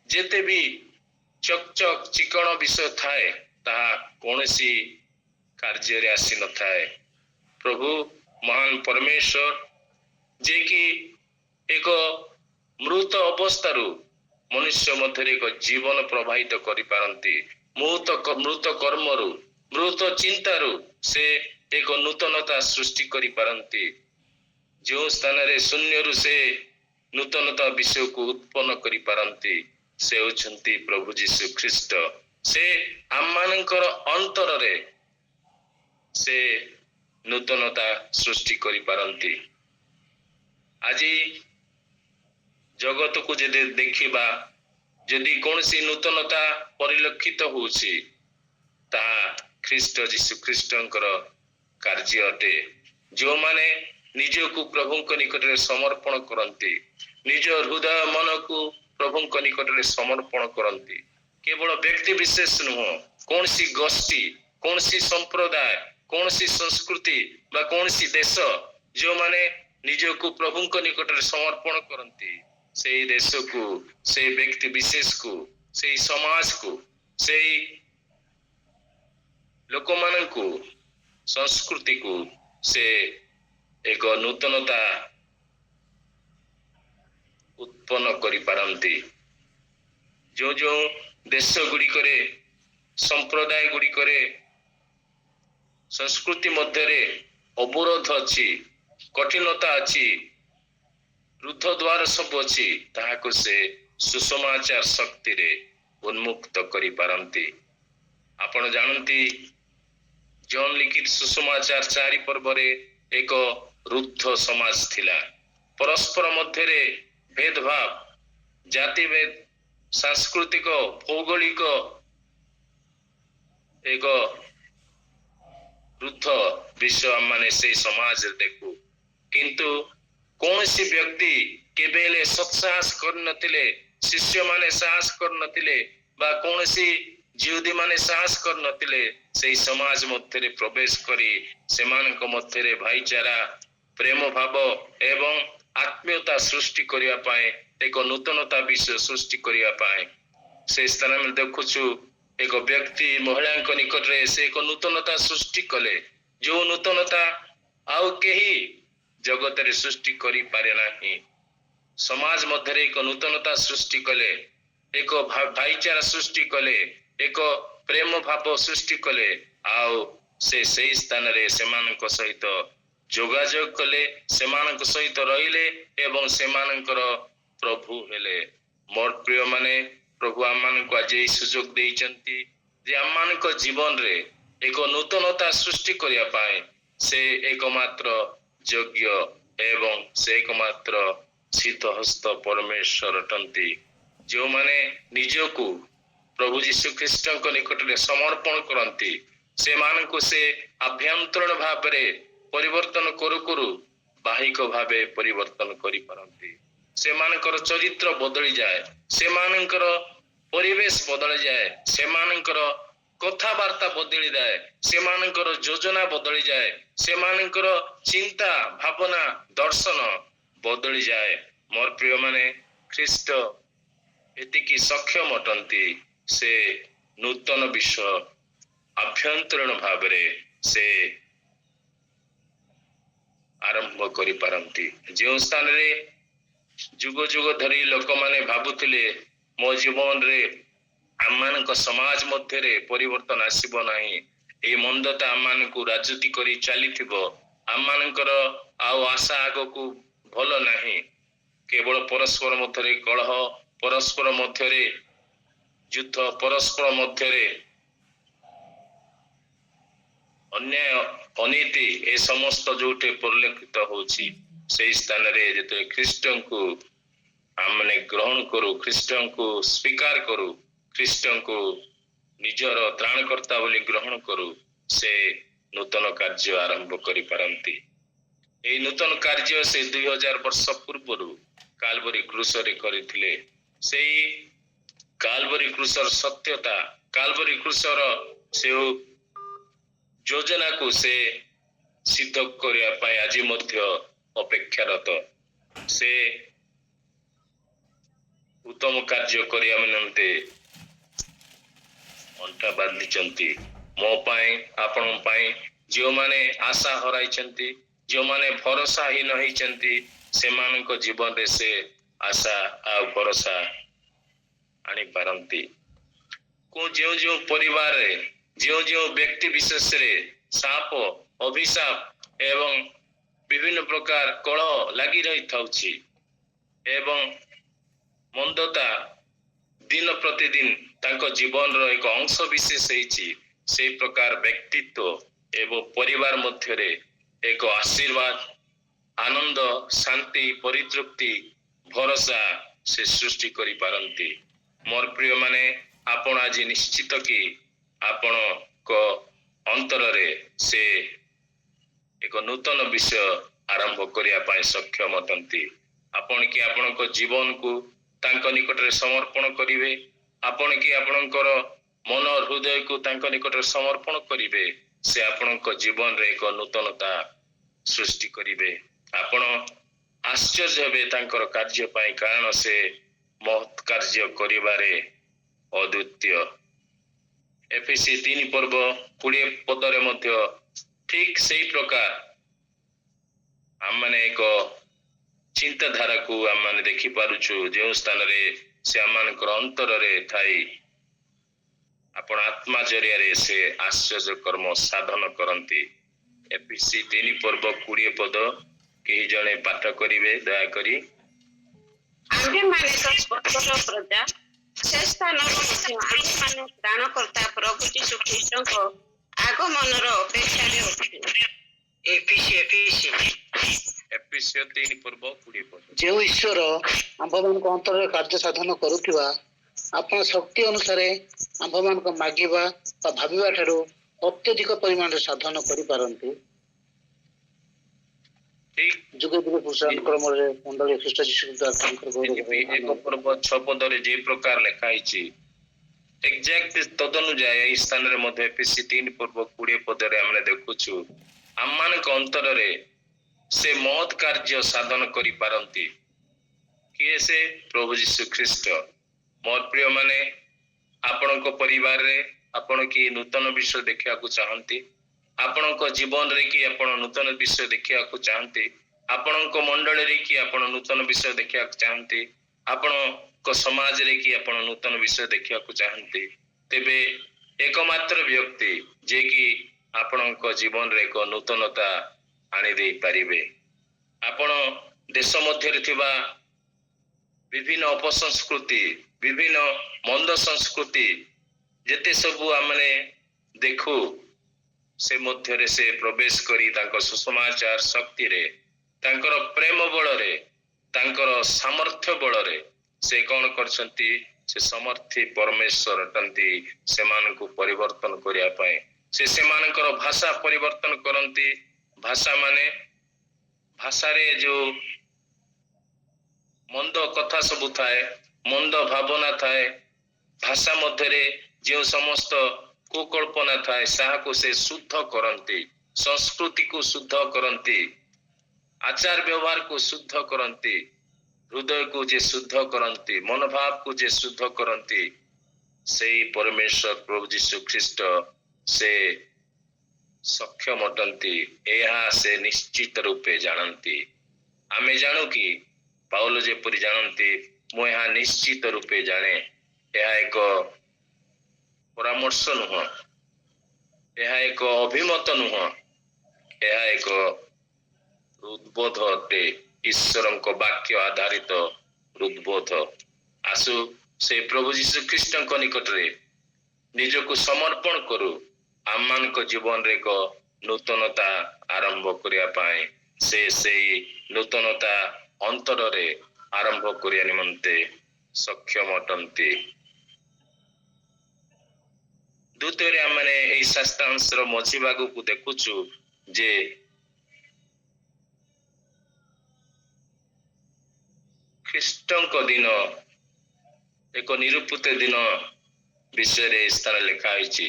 ଯେତେ ବି ଚକଚକ ଚିକଣ ବିଷୟ ଥାଏ, ତାହା କୌଣସି କାର୍ଯ୍ୟରେ ଆସିନଥାଏ। ପ୍ରଭୁ ମହାନ ପରମେଶ୍ୱର ଯେ କି ଏକ ମୃତ ଅବସ୍ଥାରୁ ମନୁଷ୍ୟ ମଧ୍ୟରେ ଏକ ଜୀବନ ପ୍ରବାହିତ କରିପାରନ୍ତି। ମୃତ କର୍ମରୁ, ମୃତ ଚିନ୍ତାରୁ ସେ ଏକ ନୂତନତା ସୃଷ୍ଟି କରିପାରନ୍ତି। ଯେଉଁ ସ୍ଥାନରେ ଶୂନ୍ୟରୁ ସେ ନୂତନତା ବିଷୟକୁ ଉତ୍ପନ୍ନ କରିପାରନ୍ତି, ସେ ହେଉଛନ୍ତି ପ୍ରଭୁ ଯୀଶୁ ଖ୍ରୀଷ୍ଟ। ସେ ଆମମାନଙ୍କର ଅନ୍ତରରେ ସେ ନୂତନତା ସୃଷ୍ଟି କରିପାରନ୍ତି। ଆଜି ଜଗତକୁ ଯଦି ଦେଖିବା, ଯଦି କୌଣସି ନୂତନତା ପରିଲକ୍ଷିତ ହେଉଛି, ତାହା ଖ୍ରୀଷ୍ଟ ଯୀଶୁ ଖ୍ରୀଷ୍ଟଙ୍କର କାର୍ଯ୍ୟ ଅଟେ। ଯେଉଁମାନେ ନିଜକୁ ପ୍ରଭୁଙ୍କ ନିକଟରେ ସମର୍ପଣ କରନ୍ତି, ନିଜ ହୃଦୟ ମନକୁ ପ୍ରଭୁଙ୍କ ନିକଟରେ ସମର୍ପଣ କରନ୍ତି, କେବଳ ବ୍ୟକ୍ତି ବିଶେଷ ନୁହଁ, କୌଣସି ଗୋଷ୍ଠୀ, କୌଣସି ସମ୍ପ୍ରଦାୟ, କୌଣସି ସଂସ୍କୃତି ବା କୌଣସି ଦେଶ, ଯେଉଁମାନେ ନିଜକୁ ପ୍ରଭୁଙ୍କ ନିକଟରେ ସମର୍ପଣ କରନ୍ତି, ସେଇ ଦେଶକୁ, ସେଇ ବ୍ୟକ୍ତି ବିଶେଷକୁ, ସେଇ ସମାଜକୁ, ସେଇ ଲୋକମାନଙ୍କୁ, ସଂସ୍କୃତିକୁ ସେ ଏକ ନୂତନତା ଉତ୍ପନ୍ନ କରିପାରନ୍ତି। ଯେଉଁ ଯେଉଁ ଦେଶ ଗୁଡ଼ିକରେ, ସମ୍ପ୍ରଦାୟ ଗୁଡ଼ିକରେ, ସଂସ୍କୃତି ମଧ୍ୟରେ ଅବରୋଧ ଅଛି, କଠିନତା ଅଛି, ରୁଦ୍ଧ ଦ୍ୱାର ସବୁ ଅଛି, ତାହାକୁ ସେ ସୁସମାଚାର ଶକ୍ତିରେ ଉନ୍ମୁକ୍ତ କରିପାରନ୍ତି। ଆପଣ ଜାଣନ୍ତି, ଜନ ଲିଖିତ ସୁସମାଚାର 4 ପର୍ବରେ ଏକ ରୁଦ୍ଧ ସମାଜ ଥିଲା। ପରସ୍ପର ମଧ୍ୟରେ ଭେଦଭାବ, ଜାତିଭେଦ, ସାଂସ୍କୃତିକ, ଭୌଗୋଳିକ ଏକ ରୁଦ୍ଧ ବିଷୟ ଆମମାନେ ସେଇ ସମାଜରେ ଦେଖୁ। କିନ୍ତୁ କୌଣସି ବ୍ୟକ୍ତି କେବେ ହେଲେ ସତ୍ସାହସ କରିନଥିଲେ, ଶିଷ୍ୟମାନେ ସାହସ କରିନଥିଲେ ବା କୌଣସି ଜିହୁଦୀ ମାନେ ସାହସ କରିନଥିଲେ ସେଇ ସମାଜ ମଧ୍ୟରେ ପ୍ରବେଶ କରି ସେମାନଙ୍କ ମଧ୍ୟରେ ଭାଇଚାରା, ପ୍ରେମ ଭାବ ଏବଂ ଆତ୍ମୀୟତା ସୃଷ୍ଟି କରିବା ପାଇଁ, ଏକ ନୂତନତା ବିଷୟ ସୃଷ୍ଟି କରିବା ପାଇଁ। ସେ ସ୍ଥାନରେ ଦେଖୁଛୁ, ଏକ ବ୍ୟକ୍ତି ମହିଳାଙ୍କ ନିକଟରେ ସେ ଏକ ନୂତନତା ସୃଷ୍ଟି କଲେ, ଯେଉଁ ନୂତନତା ଆଉ କେହି ଜଗତରେ ସୃଷ୍ଟି କରିପାରେ ନାହିଁ। ସମାଜ ମଧ୍ୟରେ ଏକ ନୂତନତା ସୃଷ୍ଟି କଲେ, ଏକ ଭାଇଚାରା ସୃଷ୍ଟି କଲେ, ଏକ ପ୍ରେମ ଭାବ ସୃଷ୍ଟି କଲେ, ଆଉ ସେ ସେଇ ସ୍ଥାନରେ ସେମାନଙ୍କ ସହିତ ଯୋଗାଯୋଗ କଲେ, ସେମାନଙ୍କ ସହିତ ରହିଲେ ଏବଂ ସେମାନଙ୍କର ପ୍ରଭୁ ହେଲେ। ମୋର ପ୍ରିୟ ମାନେ, ପ୍ରଭୁ ଆମମାନଙ୍କୁ ଆଜି ଏହି ସୁଯୋଗ ଦେଇଛନ୍ତି ଯେ ଆମମାନଙ୍କ ଜୀବନରେ ଏକ ନୂତନତା ସୃଷ୍ଟି କରିବା ପାଇଁ ସେ ଏକମାତ୍ର ଯୋଗ୍ୟ ଏବଂ ସେ ଏକମାତ୍ର ସିଦ୍ଧହସ୍ତ ପରମେଶ୍ୱର ଅଟନ୍ତି। ଯେଉଁମାନେ ନିଜକୁ ପ୍ରଭୁ ଯୀଶୁ ଖ୍ରୀଷ୍ଟଙ୍କ ନିକଟରେ ସମର୍ପଣ କରନ୍ତି, ସେମାନଙ୍କୁ ସେ ଆଭ୍ୟନ୍ତରୀଣ ଭାବରେ ପରିବର୍ତ୍ତନ କରୁ କରୁ ବାହିକ ଭାବେ ପରିବର୍ତ୍ତନ କରିପାରନ୍ତି। ସେମାନଙ୍କର ଚରିତ୍ର ବଦଳିଯାଏ, ସେମାନଙ୍କର ପରିବେଶ ବଦଳିଯାଏ, ସେମାନଙ୍କର କଥାବାର୍ତ୍ତା ବଦଳିଯାଏ, ସେମାନଙ୍କର ଯୋଜନା ବଦଳିଯାଏ, ସେମାନଙ୍କର ଚିନ୍ତା, ଭାବନା, ଦର୍ଶନ ବଦଳିଯାଏ। ମୋର ପ୍ରିୟ ମାନେ, ଖ୍ରୀଷ୍ଟ ଏତିକି ସକ୍ଷମ ଅଟନ୍ତି, ସେ ନୂତନ ବିଷୟ ଆଭ୍ୟନ୍ତରୀଣ ଭାବରେ ସେ ଆରମ୍ଭ କରିପାରନ୍ତି। ଯେଉଁ ସ୍ଥାନରେ ଯୁଗ ଯୁଗ ଧରି ଲୋକମାନେ ଭାବୁଥିଲେ ମୋ ଜୀବନରେ ଆମମାନଙ୍କ ସମାଜ ମଧ୍ୟରେ ପରିବର୍ତ୍ତନ ଆସିବ ନାହିଁ, ଏଇ ମନ୍ଦତା ଆମମାନଙ୍କୁ ରାଜୁତି କରି ଚାଲିଥିବ, ଆମମାନଙ୍କର ଆଉ ଆଶା ଆଗକୁ ଭଲ ନାହିଁ, କେବଳ ପରସ୍ପର ମଧ୍ୟରେ କଳହ, ପରସ୍ପର ମଧ୍ୟରେ ଯୁଦ୍ଧ, ପରସ୍ପର ମଧ୍ୟରେ ଅନ୍ୟାୟ, ଅନୀତି, ଏ ସମସ୍ତ ଯୋଉଠି ପରିଲକ୍ଷିତ ହଉଛି, ସେଇ ସ୍ଥାନରେ ଯେତେବେଳେ ଖ୍ରୀଷ୍ଟଙ୍କୁ ଆମେ ଗ୍ରହଣ କରୁ, ଖ୍ରୀଷ୍ଟଙ୍କୁ ସ୍ୱୀକାର କରୁ, ଖ୍ରୀଷ୍ଟଙ୍କୁ ନିଜର ତ୍ରାଣକର୍ତ୍ତା ବୋଲି ଗ୍ରହଣ କରୁ, ସେ ନୂତନ କାର୍ଯ୍ୟ ଆରମ୍ଭ କରିପାରନ୍ତି। ଏହି ନୂତନ କାର୍ଯ୍ୟ ସେ 2000 ବର୍ଷ ପୂର୍ବରୁ କାଲବରୀ କ୍ରୁଶରେ କରିଥିଲେ। ସେଇ କାଲବରୀ କ୍ରୁଶର ସତ୍ୟତା, କାଲବରୀ କ୍ରୁଶର ସେ ଯୋଜନାକୁ ସେ ସିଦ୍ଧ କରିବା ପାଇଁ ଆଜି ମଧ୍ୟ ଅପେକ୍ଷାରତ। ସେ ଉତ୍ତମ କାର୍ଯ୍ୟ କରିବା ନିମନ୍ତେ ଅଣ୍ଟା ବାନ୍ଧିଛନ୍ତି। ମୋ ପାଇଁ, ଆପଣଙ୍କ ପାଇଁ, ଯେଉଁମାନେ ଆଶା ହରାଇଛନ୍ତି, ଯେଉଁମାନେ ଭରସାହୀନ ହେଇଛନ୍ତି, ସେମାନଙ୍କ ଜୀବନରେ ସେ ଆଶା ଆଉ ଭରସା ଆଣିପାରନ୍ତି। ଯେଉଁ ଯେଉଁ ପରିବାରରେ ଯେଉଁ ଯେଉଁ ବ୍ୟକ୍ତି ବିଶେଷରେ ସାପ, ଅଭିଶାପ ଏବଂ ବିଭିନ୍ନ ପ୍ରକାର କଳହ ଲାଗି ରହିଥାଉଛି ଏବଂ ମନ୍ଦତା ଦିନ ପ୍ରତିଦିନ ତାଙ୍କ ଜୀବନର ଏକ ଅଂଶ ବିଶେଷ ହେଇଛି, ସେଇ ପ୍ରକାର ବ୍ୟକ୍ତିତ୍ୱ ଏବଂ ପରିବାର ମଧ୍ୟରେ ଏକ ଆଶୀର୍ବାଦ, ଆନନ୍ଦ, ଶାନ୍ତି, ପରିତୃପ୍ତି, ଭରସା ସେ ସୃଷ୍ଟି କରିପାରନ୍ତି। ମୋର ପ୍ରିୟ ମାନେ, ଆପଣ ଆଜି ନିଶ୍ଚିତ କି ଆପଣଙ୍କ ଅନ୍ତରରେ ସେ ଏକ ନୂତନ ବିଷୟ ଆରମ୍ଭ କରିବା ପାଇଁ ସକ୍ଷମ ଅଟନ୍ତି। ଆପଣ କି ଆପଣଙ୍କ ଜୀବନକୁ ତାଙ୍କ ନିକଟରେ ସମର୍ପଣ କରିବେ? ଆପଣ କି ଆପଣଙ୍କର ମନ ହୃଦୟକୁ ତାଙ୍କ ନିକଟରେ ସମର୍ପଣ କରିବେ? ସେ ଆପଣଙ୍କ ଜୀବନରେ ଏକ ନୂତନତା ସୃଷ୍ଟି କରିବେ। ଆପଣ ଆଶ୍ଚର୍ଯ୍ୟ ହେବେ ତାଙ୍କର କାର୍ଯ୍ୟ ପାଇଁ, କାରଣ ସେ ମହତ୍ କାର୍ଯ୍ୟ କରିବାରେ ଅଦ୍ୱିତୀୟ। ଏଫେସୀ 3 ପର୍ବ 20 ପଦରେ ମଧ୍ୟ ଠିକ୍ ସେଇ ପ୍ରକାର ଆମମାନେ ଏକ ଚିନ୍ତାଧାରାକୁ ଆମମାନେ ଦେଖିପାରୁଛୁ, ଯେଉଁ ସ୍ଥାନରେ ସେ ଆମମାନଙ୍କର ଅନ୍ତରରେ ଥାଇ ଆପଣ ଆତ୍ମା ଜରିଆରେ ସେ ଆଶ୍ଚର୍ଯ୍ୟ କର୍ମ ସାଧନ କରନ୍ତି। ଏଫେସୀ 3 ପର୍ବ 20 ପଦ କେହି ଜଣେ ପାଠ କରିବେ ଦୟାକରି। ଆମ୍ଭେମାନେ ତ ସ୍ୱର୍ଗର ପ୍ରଜା, ସେ ସ୍ଥାନରୁ ମଧ୍ୟ ଆମ୍ଭେମାନେ ତ୍ରାଣକର୍ତ୍ତା ପ୍ରଭୁ ଯୀଶୁ ଖ୍ରୀଷ୍ଟଙ୍କ ଆଗମନର ଅପେକ୍ଷାରେ ଅଛୁ। ଏଫେସୀୟ 3 ପର୍ବ 20 ପଦ। ଯେଉଁ ଈଶ୍ୱର ଆମ୍ଭମାନଙ୍କ ଅନ୍ତରରେ କାର୍ଯ୍ୟ ସାଧନ କରୁଥିବା ଆପଣ ଶକ୍ତି ଅନୁସାରେ ଆମ୍ଭମାନଙ୍କ ମାଗିବା ବା ଭାବିବା ଠାରୁ ଅତ୍ୟଧିକ ପରିମାଣରେ ସାଧନ କରିପାରନ୍ତି। ଠିକ୍ ଯୁଗ ଯୁଗ ପୁରୁଷାନ୍ତରମରେ ମଣ୍ଡଳୀ ଖ୍ରୀଷ୍ଟ ଯୀଶୁ ଦ୍ୱାରା ତାଙ୍କର ଫିଲିପି 1 ପର୍ବ 6 ପଦରେ ଯେ ପ୍ରକାର ଲେଖା ହେଇଛି, ଏକ୍ଜାକ୍ଟ ତଦନୁଯାୟୀ ଏହି ସ୍ଥାନରେ ମଧ୍ୟ ଏଫେସୀ 3 ପର୍ବ 20 ପଦରେ ଆମେ ଦେଖୁଛୁ, ଆମମାନଙ୍କ ଅନ୍ତରରେ ସେ ମହତ୍ କାର୍ଯ୍ୟ ସାଧନ କରିପାରନ୍ତି। କିଏ ସେ? ପ୍ରଭୁ ଯୀଶୁ ଖ୍ରୀଷ୍ଟ। ମୋର ପ୍ରିୟ ମାନେ, ଆପଣଙ୍କ ପରିବାରରେ ଆପଣ କି ନୂତନ ବିଷୟ ଦେଖିବାକୁ ଚାହାନ୍ତି? ଆପଣଙ୍କ ଜୀବନରେ କି ଆପଣ ନୂତନ ବିଷୟ ଦେଖିବାକୁ ଚାହାନ୍ତି? ଆପଣଙ୍କ ମଣ୍ଡଳୀରେ କି ଆପଣ ନୂତନ ବିଷୟ ଦେଖିବାକୁ ଚାହାନ୍ତି? ଆପଣଙ୍କ ସମାଜରେ କି ଆପଣ ନୂତନ ବିଷୟ ଦେଖିବାକୁ ଚାହାନ୍ତି? ତେବେ ଏକମାତ୍ର ବ୍ୟକ୍ତି ଯେ କି ଆପଣଙ୍କ ଜୀବନରେ ଏକ ନୂତନତା ଆଣିଦେଇ ପାରିବେ। ଆପଣ ଦେଶ ମଧ୍ୟରେ ଥିବା ବିଭିନ୍ନ ଅପସଂସ୍କୃତି, ବିଭିନ୍ନ ମନ୍ଦ ସଂସ୍କୃତି ଯେତେ ସବୁ ଆମେ ଦେଖୁ, ସେ ମଧ୍ୟରେ ସେ ପ୍ରବେଶ କରି ତାଙ୍କ ସୁସମାଚାର ଶକ୍ତିରେ, ତାଙ୍କର ପ୍ରେମ ବଳରେ, ତାଙ୍କର ସାମର୍ଥ୍ୟ ବଳରେ ସେ କଣ କରିଛନ୍ତି? ସେ ସମର୍ଥୀ ପରମେଶ୍ୱର ଅଟନ୍ତି ସେମାନଙ୍କୁ ପରିବର୍ତ୍ତନ କରିବା ପାଇଁ। ସେ ସେମାନଙ୍କର ଭାଷା ପରିବର୍ତ୍ତନ କରନ୍ତି। ଭାଷା ମାନେ ଭାଷାରେ ଯୋଉ ମନ୍ଦ କଥା ସବୁ ଥାଏ, ମନ୍ଦ ଭାବନା ଥାଏ, ଭାଷା ମଧ୍ୟରେ ଯେଉଁ ସମସ୍ତ କୁକଳ୍ପନା ଥାଏ, ତାହାକୁ ସେ ଶୁଦ୍ଧ କରନ୍ତି, ସଂସ୍କୃତିକୁ ଶୁଦ୍ଧ କରନ୍ତି, ଆଚାର ବ୍ୟବହାରକୁ ଶୁଦ୍ଧ କରନ୍ତି, ହୃଦୟକୁ ଯେ ଶୁଦ୍ଧ କରନ୍ତି, ମନୋଭାବକୁ ଯେ ଶୁଦ୍ଧ କରନ୍ତି, ସେଇ ପରମେଶ୍ୱର ପ୍ରଭୁ ଯୀଶୁ ଖ୍ରୀଷ୍ଟ ସେ ସକ୍ଷମ ଅଟନ୍ତି। ଏହା ସେ ନିଶ୍ଚିତ ରୂପେ ଜାଣନ୍ତି। ଆମେ ଜାଣୁ କି ପାଉଲ ଯେପରି ଜାଣନ୍ତି, ମୁଁ ଏହା ନିଶ୍ଚିତ ରୂପେ ଜାଣେ। ଏହା ଏକ ପରାମର୍ଶ ନୁହଁ, ଏହା ଏକ ଅଭିମତ ନୁହଁ, ଏହା ଏକ ହୃଦବୋଧ ଅଟେ, ଈଶ୍ୱରଙ୍କ ବାକ୍ୟ ଆଧାରିତ ହୃଦବୋଧ। ଆସୁ ସେ ପ୍ରଭୁ ଯୀଶୁ ଖ୍ରୀଷ୍ଟଙ୍କ ନିକଟରେ ନିଜକୁ ସମର୍ପଣ କରୁ। ଆମମାନଙ୍କ ଜୀବନରେ ଏକ ନୂତନତା ଆରମ୍ଭ କରିବା ପାଇଁ ସେ ସେଇ ନୂତନତା ଅନ୍ତରରେ ଆରମ୍ଭ କରିବା ନିମନ୍ତେ ସକ୍ଷମ ଅଟନ୍ତି। ଦ୍ୱିତୀୟରେ ଆମେ ଏହି ଶାସ୍ତ୍ରାଂଶର ମଝି ଭାଗକୁ ଦେଖୁଛୁ ଯେ ଖ୍ରୀଷ୍ଟଙ୍କ ଦିନ ଏକ ନିରୂପିତ ଦିନ ବିଷୟରେ ଏହି ସ୍ଥାନ ଲେଖା ହୋଇଛି।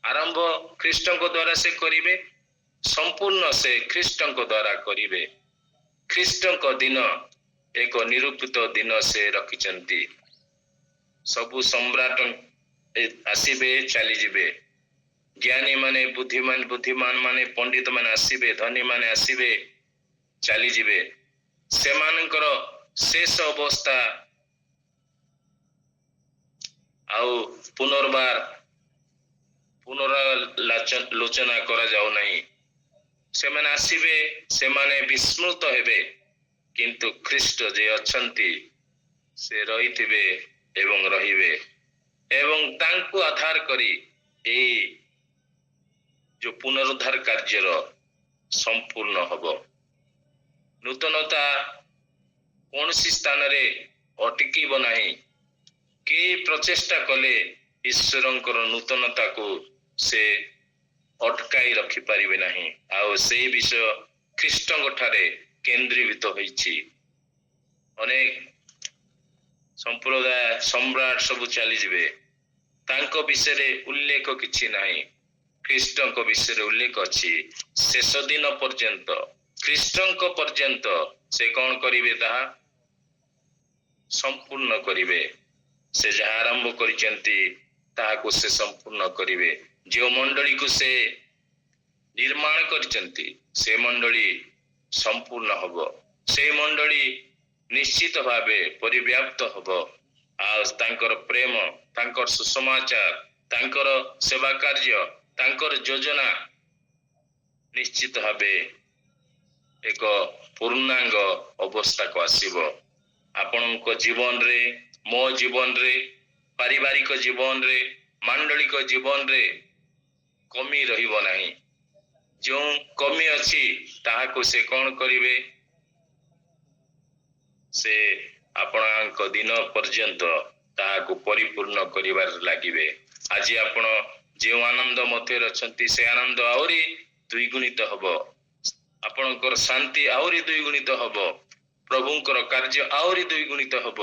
ଆରମ୍ଭ ଖ୍ରୀଷ୍ଟଙ୍କ ଦ୍ୱାରା ସେ କରିବେ, ସମ୍ପୂର୍ଣ୍ଣ ସେ ଖ୍ରୀଷ୍ଟଙ୍କ ଦ୍ୱାରା କରିବେ। ଖ୍ରୀଷ୍ଟଙ୍କ ଦିନ ଏକ ନିରୂପିତ ଦିନ ସେ ରଖିଛନ୍ତି। ସବୁ ସମ୍ରାଟ ଆସିବେ, ଚାଲିଯିବେ। ଜ୍ଞାନୀ ମାନେ, ବୁଦ୍ଧିମାନ ମାନେ, ପଣ୍ଡିତ ମାନେ ଆସିବେ, ଧନୀ ମାନେ ଆସିବେ, ଚାଲିଯିବେ। ସେମାନଙ୍କର ଶେଷ ଅବସ୍ଥା ଆଉ ପୁନରାଲୋଚନା କରାଯାଉ ନାହିଁ। ସେମାନେ ଆସିବେ, ସେମାନେ ବିସ୍ମୃତ ହେବେ, କିନ୍ତୁ ଖ୍ରୀଷ୍ଟ ଯେ ଅଛନ୍ତି ସେ ରହିଥିବେ ଏବଂ ରହିବେ, ଏବଂ ତାଙ୍କୁ ଆଧାର କରି ଏଇ ଯୋଉ ପୁନରୁଦ୍ଧାର କାର୍ଯ୍ୟର ସମ୍ପୂର୍ଣ୍ଣ ହବ। ନୂତନତା କୌଣସି ସ୍ଥାନରେ ଅଟକିବ ନାହିଁ। କେହି ପ୍ରଚେଷ୍ଟା କଲେ ଈଶ୍ୱରଙ୍କର ନୂତନତାକୁ ସେ ଅଟକାଇ ରଖିପାରିବେ ନାହିଁ। ଆଉ ସେଇ ବିଷୟ ଖ୍ରୀଷ୍ଟଙ୍କ ଠାରେ କେନ୍ଦ୍ରୀଭୂତ ହୋଇଛି। ଅନେକ ସମ୍ପ୍ରଦାୟ ସମ୍ରାଟ ସବୁ ଚାଲିଯିବେ, ତାଙ୍କ ବିଷୟରେ ଉଲ୍ଲେଖ କିଛି ନାହିଁ। ଖ୍ରୀଷ୍ଟଙ୍କ ବିଷୟରେ ଉଲ୍ଲେଖ ଅଛି। ଶେଷ ଦିନ ପର୍ଯ୍ୟନ୍ତ, ଖ୍ରୀଷ୍ଟଙ୍କ ପର୍ଯ୍ୟନ୍ତ ସେ କଣ କରିବେ? ତାହା ସମ୍ପୂର୍ଣ୍ଣ କରିବେ। ସେ ଯାହା ଆରମ୍ଭ କରିଛନ୍ତି ତାହାକୁ ସେ ସମ୍ପୂର୍ଣ୍ଣ କରିବେ। ଯେଉଁ ମଣ୍ଡଳୀକୁ ସେ ନିର୍ମାଣ କରିଛନ୍ତି ସେ ମଣ୍ଡଳୀ ସମ୍ପୂର୍ଣ୍ଣ ହବ। ସେଇ ମଣ୍ଡଳୀ ନିଶ୍ଚିତ ଭାବେ ପରିବ୍ୟାପ୍ତ ହବ। ଆଉ ତାଙ୍କର ପ୍ରେମ, ତାଙ୍କର ସୁସମାଚାର, ତାଙ୍କର ସେବା କାର୍ଯ୍ୟ, ତାଙ୍କର ଯୋଜନା ନିଶ୍ଚିତ ଭାବେ ଏକ ପୂର୍ଣ୍ଣାଙ୍ଗ ଅବସ୍ଥାକୁ ଆସିବ। ଆପଣଙ୍କ ଜୀବନରେ, ମୋ ଜୀବନରେ, ପାରିବାରିକ ଜୀବନରେ, ମାଣ୍ଡଳିକ ଜୀବନରେ କମି ରହିବ ନାହିଁ। ଯେଉଁ କମି ଅଛି ତାହାକୁ ସେ କଣ କରିବେ? ସେ ଆପଣଙ୍କ ଦିନ ପର୍ଯ୍ୟନ୍ତ ତାହାକୁ ପରିପୂର୍ଣ୍ଣ କରିବାରେ ଲାଗିବେ। ଆଜି ଆପଣ ଯେଉଁ ଆନନ୍ଦ ମଧ୍ୟରେ ଅଛନ୍ତି ସେ ଆନନ୍ଦ ଆହୁରି ଦ୍ୱିଗୁଣିତ ହବ। ଆପଣଙ୍କର ଶାନ୍ତି ଆହୁରି ଦ୍ୱିଗୁଣିତ ହବ। ପ୍ରଭୁଙ୍କର କାର୍ଯ୍ୟ ଆହୁରି ଦ୍ୱିଗୁଣିତ ହବ।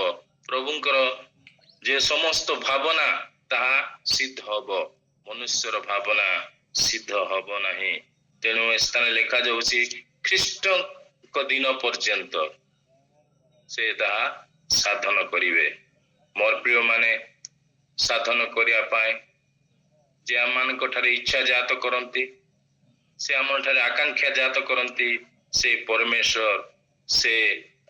ପ୍ରଭୁଙ୍କର ଯେ ସମସ୍ତ ଭାବନା ତାହା ସିଦ୍ଧ ହବ। ମନୁଷ୍ୟର ଭାବନା ସିଦ୍ଧ ହବ ନାହିଁ। ତେଣୁ ଏ ସ୍ଥାନରେ ଲେଖାଯାଉଛି ଖ୍ରୀଷ୍ଟଙ୍କ ଦିନ ପର୍ଯ୍ୟନ୍ତ ସେ ତାହା ସାଧନ କରିବେ। ମୋର ପ୍ରିୟ ମାନେ, ସାଧନ କରିବା ପାଇଁ ଯେ ଆମମାନଙ୍କ ଠାରେ ଇଚ୍ଛା ଜାତ କରନ୍ତି, ସେ ଆମ ଠାରେ ଆକାଂକ୍ଷା ଜାତ କରନ୍ତି, ସେ ପରମେଶ୍ୱର ସେ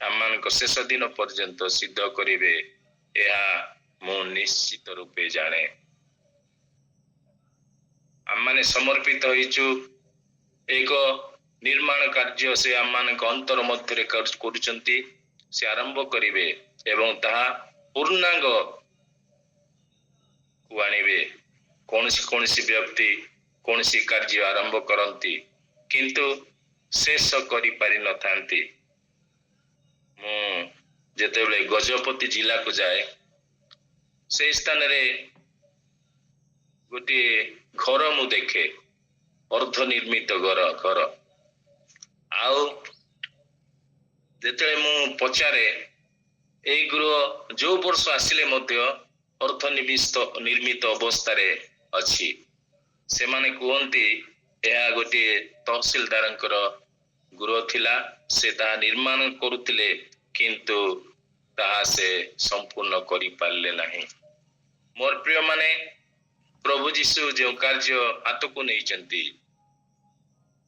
ଆମମାନଙ୍କ ଶେଷ ଦିନ ପର୍ଯ୍ୟନ୍ତ ସିଦ୍ଧ କରିବେ। ଏହା ମୁଁ ନିଶ୍ଚିତ ରୂପେ ଜାଣେ। ଆମମାନେ ସମର୍ପିତ ହେଇଛୁ ଏକ ନିର୍ମାଣ କାର୍ଯ୍ୟ ସେ ଆମମାନଙ୍କ ଅନ୍ତର ମଧ୍ୟରେ କରୁଛନ୍ତି। ସେ ଆରମ୍ଭ କରିବେ ଏବଂ ତାହା ପୂର୍ଣ୍ଣାଙ୍ଗ କୁ ଆଣିବେ। କୌଣସି ବ୍ୟକ୍ତି କୌଣସି କାର୍ଯ୍ୟ ଆରମ୍ଭ କରନ୍ତି କିନ୍ତୁ ଶେଷ କରିପାରିନଥାନ୍ତି। ମୁଁ ଯେତେବେଳେ ଗଜପତି ଜିଲ୍ଲାକୁ ଯାଏ, ସେଇ ସ୍ଥାନରେ ଗୋଟିଏ ଘର ମୁଁ ଦେଖେ, ଅର୍ଦ୍ଧ ନିର୍ମିତ ଘର। ଆଉ ଯେତେବେଳେ ମୁଁ ପଚାରେ ଏଇ ଗୃହ ଯୋଉ ବର୍ଷ ଆସିଲେ ମଧ୍ୟ ଅର୍ଦ୍ଧ ନିର୍ମିତ ଅବସ୍ଥାରେ ଅଛି, ସେମାନେ କୁହନ୍ତି ଏହା ଗୋଟିଏ ତହସିଲଦାରଙ୍କର ଗୃହ ଥିଲା। ସେ ତାହା ନିର୍ମାଣ କରୁଥିଲେ କିନ୍ତୁ ତାହା ସେ ସମ୍ପୂର୍ଣ୍ଣ କରିପାରିଲେ ନାହିଁ। ମୋର ପ୍ରିୟ ମାନେ, ପ୍ରଭୁ ଯୀଶୁ ଯେଉଁ କାର୍ଯ୍ୟ ହାତକୁ ନେଇଛନ୍ତି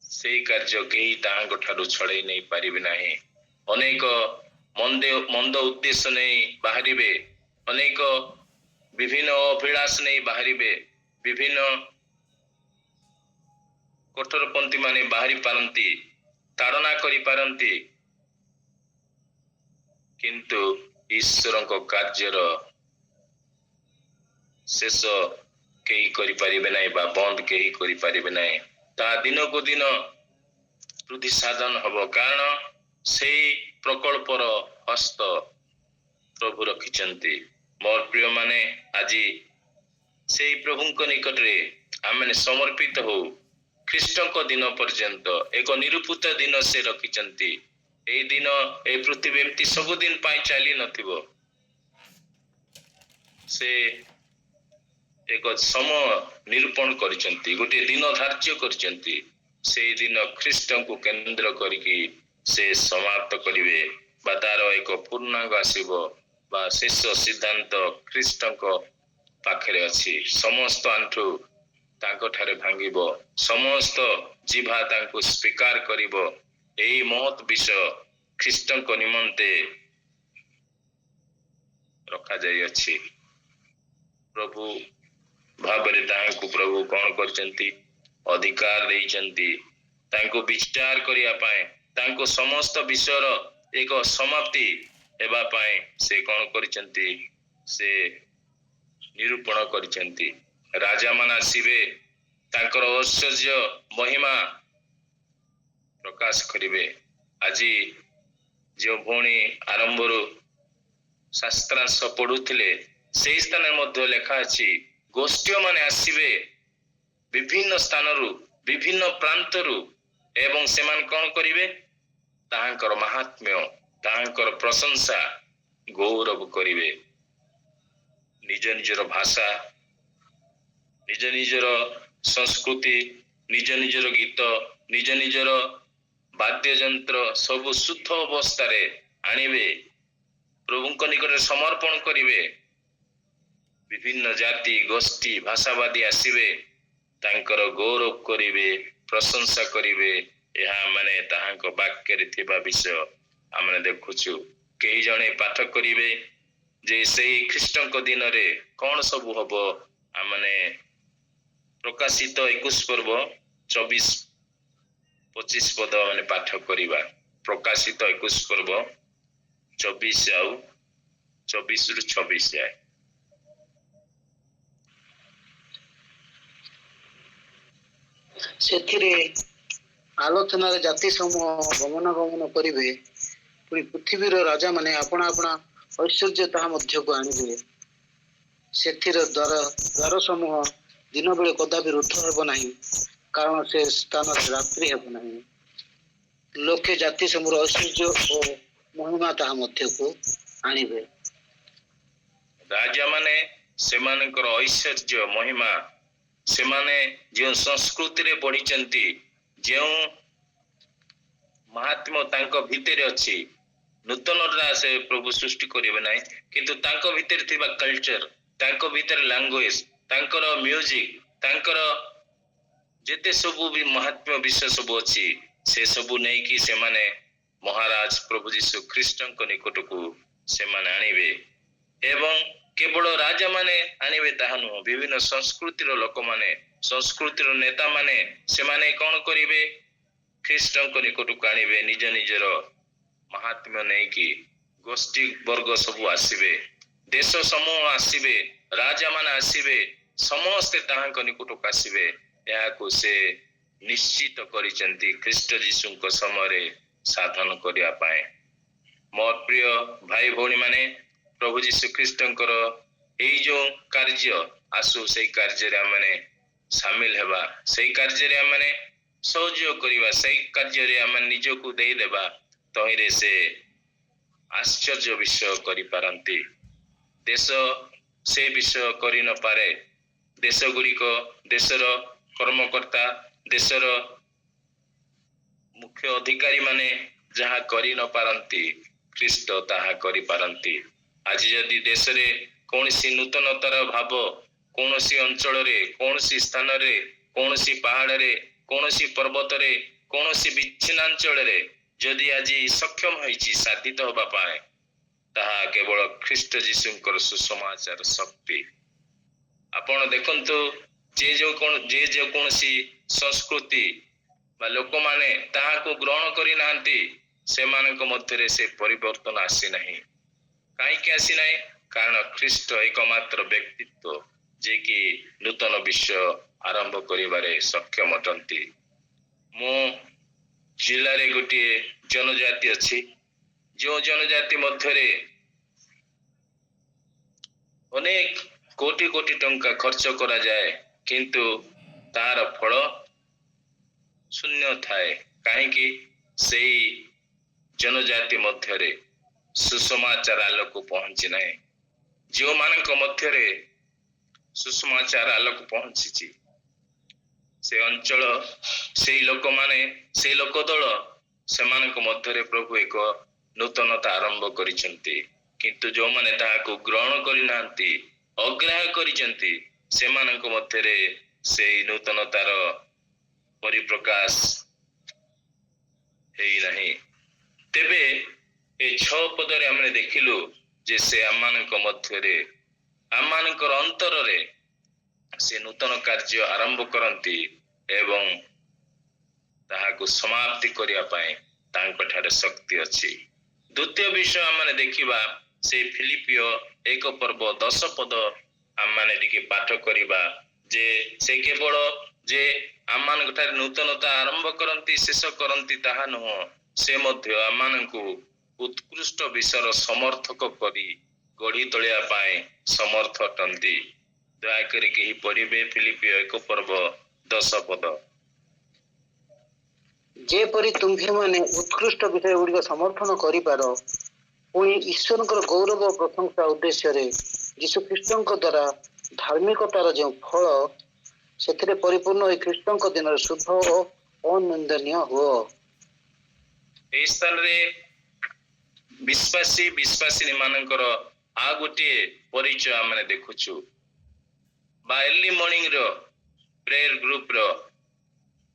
ସେଇ କାର୍ଯ୍ୟ କେହି ତାହାଙ୍କ ଠାରୁ ଛଡେଇ ନେଇ ପାରିବେ ନାହିଁ। ଅନେକ ମନ୍ଦ ଉଦ୍ଦେଶ୍ୟ ନେଇ ବାହାରିବେ, ଅନେକ ବିଭିନ୍ନ ଅଭିଳାଷ ନେଇ ବାହାରିବେ, ବିଭିନ୍ନ କଠୋରପନ୍ଥୀ ମାନେ ବାହାରି ପାରନ୍ତି, ତାଡନା କରିପାରନ୍ତି, କିନ୍ତୁ ଈଶ୍ୱରଙ୍କ କାର୍ଯ୍ୟର ଶେଷ କେହି କରିପାରିବେ ନାହିଁ ବା ବନ୍ଦ କେହି କରିପାରିବେ ନାହିଁ। ତାହା ଦିନକୁ ଦିନ ବୃଦ୍ଧି ସାଧନ ହବ, କାରଣ ସେଇ ପ୍ରକଳ୍ପର ହସ୍ତ ପ୍ରଭୁ ରଖିଛନ୍ତି। ମୋର ପ୍ରିୟ ମାନେ, ଆଜି ସେଇ ପ୍ରଭୁଙ୍କ ନିକଟରେ ଆମେ ସମର୍ପିତ ହଉ। ଖ୍ରୀଷ୍ଟଙ୍କ ଦିନ ପର୍ଯ୍ୟନ୍ତ ଏକ ନିରୂପିତ ଦିନ ସେ ରଖିଛନ୍ତି। ଏଇ ଦିନ ଏଇ ପୃଥିବୀ ଏମିତି ସବୁଦିନ ପାଇଁ ଚାଲି ନଥିବ। ସେ ଏକ ସମୟ ନିରୂପଣ କରିଛନ୍ତି, ଗୋଟିଏ ଦିନ ଧାର୍ଯ୍ୟ କରିଛନ୍ତି। ସେଇ ଦିନ ଖ୍ରୀଷ୍ଟଙ୍କୁ କେନ୍ଦ୍ର କରିକି ସେ ସମାପ୍ତ କରିବେ ବା ତାର ଏକ ପୂର୍ଣ୍ଣାଙ୍ଗ ଆସିବ ବା ଶେଷ ସିଦ୍ଧାନ୍ତ ଖ୍ରୀଷ୍ଟଙ୍କ ପାଖରେ ଅଛି। ସମସ୍ତ ଆଣ୍ଠୁ ତାଙ୍କ ଠାରେ ଭାଙ୍ଗିବ, ସମସ୍ତ ଜିଭା ତାଙ୍କୁ ସ୍ୱୀକାର କରିବ। ଏହି ମହତ୍ ବିଷୟ ଖ୍ରୀଷ୍ଟଙ୍କ ନିମନ୍ତେ ରଖାଯାଇଅଛି। ପ୍ରଭୁ ଭାବରେ ତାହାଙ୍କୁ ପ୍ରଭୁ କଣ କରିଛନ୍ତି? ଅଧିକାର ଦେଇଛନ୍ତି ତାଙ୍କୁ ବିଚାର କରିବା ପାଇଁ, ତାଙ୍କୁ ସମସ୍ତ ବିଷୟର ଏକ ସମାପ୍ତି ହେବା ପାଇଁ ସେ କଣ କରିଛନ୍ତି? ସେ ନିରୂପଣ କରିଛନ୍ତି। ରାଜାମାନେ ଆସିବେ, ତାଙ୍କର ଐଶ୍ୱର୍ଯ୍ୟ ମହିମା ପ୍ରକାଶ କରିବେ। ଆଜି ଯେଉଁ ଭଉଣୀ ଆରମ୍ଭରୁ ଶାସ୍ତ୍ରାଂଶ ପଢୁଥିଲେ, ସେହି ସ୍ଥାନରେ ମଧ୍ୟ ଲେଖା ଅଛି, ଗୋଷ୍ଠୀମାନେ ଆସିବେ ବିଭିନ୍ନ ସ୍ଥାନରୁ, ବିଭିନ୍ନ ପ୍ରାନ୍ତରୁ, ଏବଂ ସେମାନେ କଣ କରିବେ? ତାହାଙ୍କର ମାହାତ୍ମ୍ୟ, ତାହାଙ୍କର ପ୍ରଶଂସା, ଗୌରବ କରିବେ। ନିଜ ନିଜର ଭାଷା, ନିଜ ନିଜର ସଂସ୍କୃତି, ନିଜ ନିଜର ଗୀତ, ନିଜ ନିଜର ବାଦ୍ୟଯନ୍ତ୍ର ସବୁ ଶୁଦ୍ଧ ଅବସ୍ଥାରେ ଆଣିବେ, ପ୍ରଭୁଙ୍କ ନିକଟରେ ସମର୍ପଣ କରିବେ। ବିଭିନ୍ନ ଜାତି, ଗୋଷ୍ଠୀ, ଭାଷାବାଦୀ ଆସିବେ, ତାଙ୍କର ଗୌରବ କରିବେ, ପ୍ରଶଂସା କରିବେ। ଏହା ମାନେ ତାହାଙ୍କ ବାକ୍ୟରେ ଥିବା ବିଷୟ ଆମେ ଦେଖୁଛୁ। କେହି ଜଣେ ପାଠ କରିବେ ଯେ ସେହି ଖ୍ରୀଷ୍ଟଙ୍କ ଦିନରେ କଣ ସବୁ ହବ। ଆମେ ପ୍ରକାଶିତ 21 ପର୍ବ 24-25 ପଦ ମାନେ ପାଠ କରିବା। ପ୍ରକାଶିତ 21 ପର୍ବ 24 ଆଉ 24ରୁ 26 ଯାଏ। ସେଥିରେ ଆଲୋଚନାରେ ଜାତି ସମୂହ ଗମନାଗମନ କରିବେ, ପୁଣି ପୃଥିବୀର ରାଜାମାନେ ଆପଣା ଆପଣା ଐଶ୍ୱର୍ଯ୍ୟ ତାହା ମଧ୍ୟକୁ ଆଣିବେ। ସେଥିର ଦ୍ୱାର ସମୂହ ଦିନ ବେଳେ କଦାପି ରୁଦ୍ଧ ହେବ ନାହିଁ, କାରଣ ସେ ସ୍ଥାନରେ ରାତ୍ରି ହେବ ନାହିଁ। ଲୋକେ ଜାତି ସମୂହର ଐଶ୍ୱର୍ଯ୍ୟ ଓ ମହିମା ତାହା ମଧ୍ୟକୁ ଆଣିବେ। ରାଜାମାନେ ସେମାନଙ୍କର ଐଶ୍ୱର୍ଯ୍ୟ ମହିମା, ସେମାନେ ଯେଉଁ ସଂସ୍କୃତିରେ ବଢିଛନ୍ତି, ଯେଉଁ ମହାତ୍ମ୍ୟ ତାଙ୍କ ଭିତରେ ଅଛି, ନୂତନଟା ସେ ପ୍ରଭୁ ସୃଷ୍ଟି କରିବେ ନାହିଁ, କିନ୍ତୁ ତାଙ୍କ ଭିତରେ ଥିବା କଲଚର, ତାଙ୍କ ଭିତରେ ଲାଙ୍ଗୁଏଜ, ତାଙ୍କର ମ୍ୟୁଜିକ, ତାଙ୍କର ଯେତେ ସବୁ ବି ମହାତ୍ମ୍ୟ ବିଷୟ ସବୁ ଅଛି, ସେ ସବୁ ନେଇକି ସେମାନେ ମହାରାଜ ପ୍ରଭୁ ଯୀଶୁ ଖ୍ରୀଷ୍ଟଙ୍କ ନିକଟକୁ ସେମାନେ ଆଣିବେ। ଏବଂ କେବଳ ରାଜାମାନେ ଆଣିବେ ତାହା ନୁହଁ, ବିଭିନ୍ନ ସଂସ୍କୃତିର ଲୋକମାନେ, ସଂସ୍କୃତିର ନେତାମାନେ, ସେମାନେ କଣ କରିବେ? ଖ୍ରୀଷ୍ଟଙ୍କ ନିକଟକୁ ଆଣିବେ। ନିଜ ନିଜର ମହାତ୍ମ୍ୟ ନେଇକି ଗୋଷ୍ଠୀ ବର୍ଗ ସବୁ ଆସିବେ, ଦେଶ ସମୂହ ଆସିବେ, ରାଜାମାନେ ଆସିବେ, ସମସ୍ତେ ତାହାଙ୍କ ନିକଟକୁ ଆସିବେ। ଏହାକୁ ସେ ନିଶ୍ଚିତ କରିଛନ୍ତି ଖ୍ରୀଷ୍ଟ ଯୀଶୁଙ୍କ ସମୟରେ ସାଧନ କରିବା ପାଇଁ। ମୋର ପ୍ରିୟ ଭାଇ ଭଉଣୀ ମାନେ, ପ୍ରଭୁ ଯୀଶୁ ଖ୍ରୀଷ୍ଟଙ୍କର ଏଇ ଯୋଉ କାର୍ଯ୍ୟ ଆସୁ, ସେଇ କାର୍ଯ୍ୟରେ ଆମେ ସାମିଲ ହେବା, ସେଇ କାର୍ଯ୍ୟରେ ଆମେ ସହଯୋଗ କରିବା, ସେଇ କାର୍ଯ୍ୟରେ ଆମେ ନିଜକୁ ଦେଇଦେବା। ତହିଁରେ ସେ ଆଶ୍ଚର୍ଯ୍ୟ ବିଷୟ କରିପାରନ୍ତି। ଦେଶ ସେ ବିଷୟ କରି ନପାରେ। ଦେଶ ଗୁଡ଼ିକ, ଦେଶର କର୍ମକର୍ତ୍ତା, ଦେଶର ମୁଖ୍ୟ ଅଧିକାରୀ ମାନେ ଯାହା କରି ନପାରନ୍ତି, ଖ୍ରୀଷ୍ଟ ତାହା କରିପାରନ୍ତି। ଆଜି ଯଦି ଦେଶରେ କୌଣସି ନୂତନତାର ଭାବ, କୌଣସି ଅଞ୍ଚଳରେ, କୌଣସି ସ୍ଥାନରେ, କୌଣସି ପାହାଡ଼ରେ, କୌଣସି ପର୍ବତରେ, କୌଣସି ବିଚ୍ଛିନ୍ନାଞ୍ଚଳରେ ଯଦି ଆଜି ସକ୍ଷମ ହୋଇଛି ସାଧିତ ହେବା ପାଇଁ, ତାହା କେବଳ ଖ୍ରୀଷ୍ଟ ଯୀଶୁଙ୍କର ସୁସମାଚାର ଶକ୍ତି। ଆପଣ ଦେଖନ୍ତୁ, ଯେ କୌଣସି ସଂସ୍କୃତି ବା ଲୋକମାନେ ତାହାକୁ ଗ୍ରହଣ କରିନାହାନ୍ତି, ସେମାନଙ୍କ ମଧ୍ୟରେ ସେ ପରିବର୍ତ୍ତନ ଆସିନାହିଁ। କାହିଁକି ଆସିନାହିଁ? କାରଣ ଖ୍ରୀଷ୍ଟ ଏକମାତ୍ର ବ୍ୟକ୍ତିତ୍ୱ ଯିଏକି ନୂତନ ବିଷୟ ଆରମ୍ଭ କରିବାରେ ସକ୍ଷମ ଅଟନ୍ତି। ମୋ ଜିଲ୍ଲାରେ ଗୋଟିଏ ଜନଜାତି ଅଛି, ଯେଉଁ ଜନଜାତି ମଧ୍ୟରେ ଅନେକ କୋଟି କୋଟି ଟଙ୍କା ଖର୍ଚ୍ଚ କରାଯାଏ, କିନ୍ତୁ ତାର ଫଳ ଶୂନ୍ୟ ଥାଏ। କାହିଁକି? ସେଇ ଜନଜାତି ମଧ୍ୟରେ ସୁସମାଚାର ଆଲୋକ ପହଞ୍ଚି ନାହିଁ। ଯେଉଁମାନଙ୍କ ମଧ୍ୟରେ ସୁସମାଚାର ଆଲୋକ ପହଞ୍ଚିଛି, ସେ ଅଞ୍ଚଳ, ସେଇ ଲୋକମାନେ, ସେଇ ଲୋକ ଦଳ, ସେମାନଙ୍କ ମଧ୍ୟରେ ପ୍ରଭୁ ଏକ ନୂତନତା ଆରମ୍ଭ କରିଛନ୍ତି। କିନ୍ତୁ ଯେଉଁମାନେ ତାହାକୁ ଗ୍ରହଣ କରିନାହାନ୍ତି, ଅଗ୍ରାହ୍ୟ କରିଛନ୍ତି, ସେମାନଙ୍କ ମଧ୍ୟରେ ସେଇ ନୂତନତାର ପରିପ୍ରକାଶ ହେଇନାହିଁ। ତେବେ ଏ 6 ପଦରେ ଆମେ ଦେଖିଲୁ ଯେ ସେ ଆମମାନଙ୍କ ମଧ୍ୟରେ ଆମମାନଙ୍କର ଅନ୍ତରରେ ସେ ନୂତନ କାର୍ଯ୍ୟ ଆରମ୍ଭ କରନ୍ତି ଏବଂ ତାହାକୁ ସମାପ୍ତି କରିବା ପାଇଁ ତାଙ୍କଠାରେ ଶକ୍ତି ଅଛି। ଦ୍ୱିତୀୟ ବିଷୟ ଆମେ ଦେଖିବା ସେ ଫିଲିପିଓ 1 ପର୍ବ 10 ପଦ ଆମମାନେ ଟିକେ ପାଠ କରିବା ଯେ ସେ କେବଳ ଯେ ଆମମାନଙ୍କ ଠାରେ ନୂତନତା ଆରମ୍ଭ କରନ୍ତି ଶେଷ କରନ୍ତି ତାହା ନୁହଁ, ସେ ମଧ୍ୟ ଆମମାନଙ୍କୁ ଉତ୍କୃଷ୍ଟ ବିଷୟର ସମର୍ଥକ କରି ଗଢି ତୋଳିବା ପାଇଁ ସମର୍ଥ ଅଟନ୍ତି। ଦୟାକରି କେହି ପଢିବେ ଫିଲିପିଓ 1 ପର୍ବ 10 ପଦ। ଯେପରି ତୁମ୍ଭେମାନେ ଉତ୍କୃଷ୍ଟ ବିଷୟ ଗୁଡିକ ସମର୍ଥନ କରିପାର, ପୁଣି ଈଶ୍ୱରଙ୍କର ଗୌରବ ଓ ପ୍ରଶଂସା ଉଦ୍ଦେଶ୍ୟରେ ଯୀଶୁଖ୍ରୀଷ୍ଟଙ୍କ ଦ୍ୱାରା ଧାର୍ମିକତାର ଯେଉଁ ଫଳ ସେଥିରେ ପରିପୂର୍ଣ୍ଣ ହୋଇ ଖ୍ରୀଷ୍ଟଙ୍କ ଦିନରେ ଶୁଦ୍ଧ ଓ ଅନିନ୍ଦନୀୟ ହୁଅ। ଏହି ସ୍ଥାନରେ ବିଶ୍ୱାସୀ ମାନଙ୍କର ଆଉ ଗୋଟିଏ ପରିଚୟ ଆମେ ଦେଖୁଛୁ ବା ଏର୍ଲି ମର୍ଣ୍ଣିଂ ର ପ୍ରେୟର ଗ୍ରୁପ ର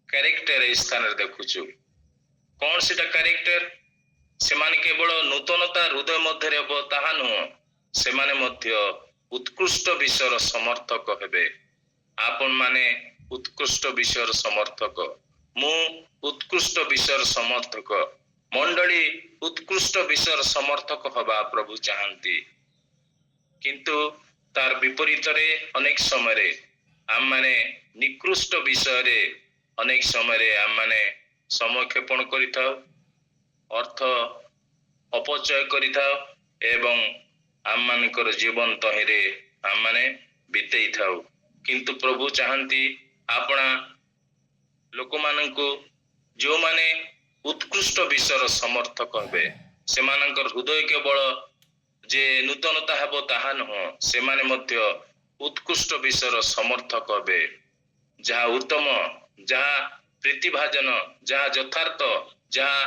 କ୍ୟାରେକ୍ଟର ଏହି ସ୍ଥାନରେ ଦେଖୁଛୁ। କଣ ସେଟା କ୍ୟାରେକ୍ଟର? ସେମାନେ କେବଳ ନୂତନତା ହୃଦୟ ମଧ୍ୟରେ ହେବ ତାହା ନୁହଁ, ସେମାନେ ମଧ୍ୟ ଉତ୍କୃଷ୍ଟ ବିଷୟର ସମର୍ଥକ ହେବେ। ଆପଣ ମାନେ ଉତ୍କୃଷ୍ଟ ବିଷୟର ସମର୍ଥକ, ମୁଁ ଉତ୍କୃଷ୍ଟ ବିଷୟର ସମର୍ଥକ, ମଣ୍ଡଳୀ ଉତ୍କୃଷ୍ଟ ବିଷୟର ସମର୍ଥକ ହବା ପ୍ରଭୁ ଚାହାନ୍ତି। କିନ୍ତୁ ତାର ବିପରୀତରେ ଅନେକ ସମୟରେ ଆମମାନେ ନିକୃଷ୍ଟ ବିଷୟରେ ଅନେକ ସମୟରେ ଆମମାନେ ସମୟ କ୍ଷେପଣ କରିଥାଉ, ଅର୍ଥ ଅପଚୟ କରିଥାଉ ଏବଂ ଆମମାନଙ୍କର ଜୀବନ ତହିଁରେ ଆମମାନେ ବିତେଇଥାଉ। କିନ୍ତୁ ପ୍ରଭୁ ଚାହାନ୍ତି ଆପଣା ଲୋକମାନଙ୍କୁ ଯେଉଁମାନେ ଉତ୍କୃଷ୍ଟ ବିଷୟର ସମର୍ଥକ ହେବେ, ସେମାନଙ୍କର ହୃଦୟ କେବଳ ଯେ ନୂତନତା ହେବ ତାହା ନୁହଁ, ସେମାନେ ମଧ୍ୟ ଉତ୍କୃଷ୍ଟ ବିଷୟର ସମର୍ଥକ ହେବେ। ଯାହା ଉତ୍ତମ, ଯାହା ପ୍ରୀତିଭାଜନ, ଯାହା ଯଥାର୍ଥ, ଯାହା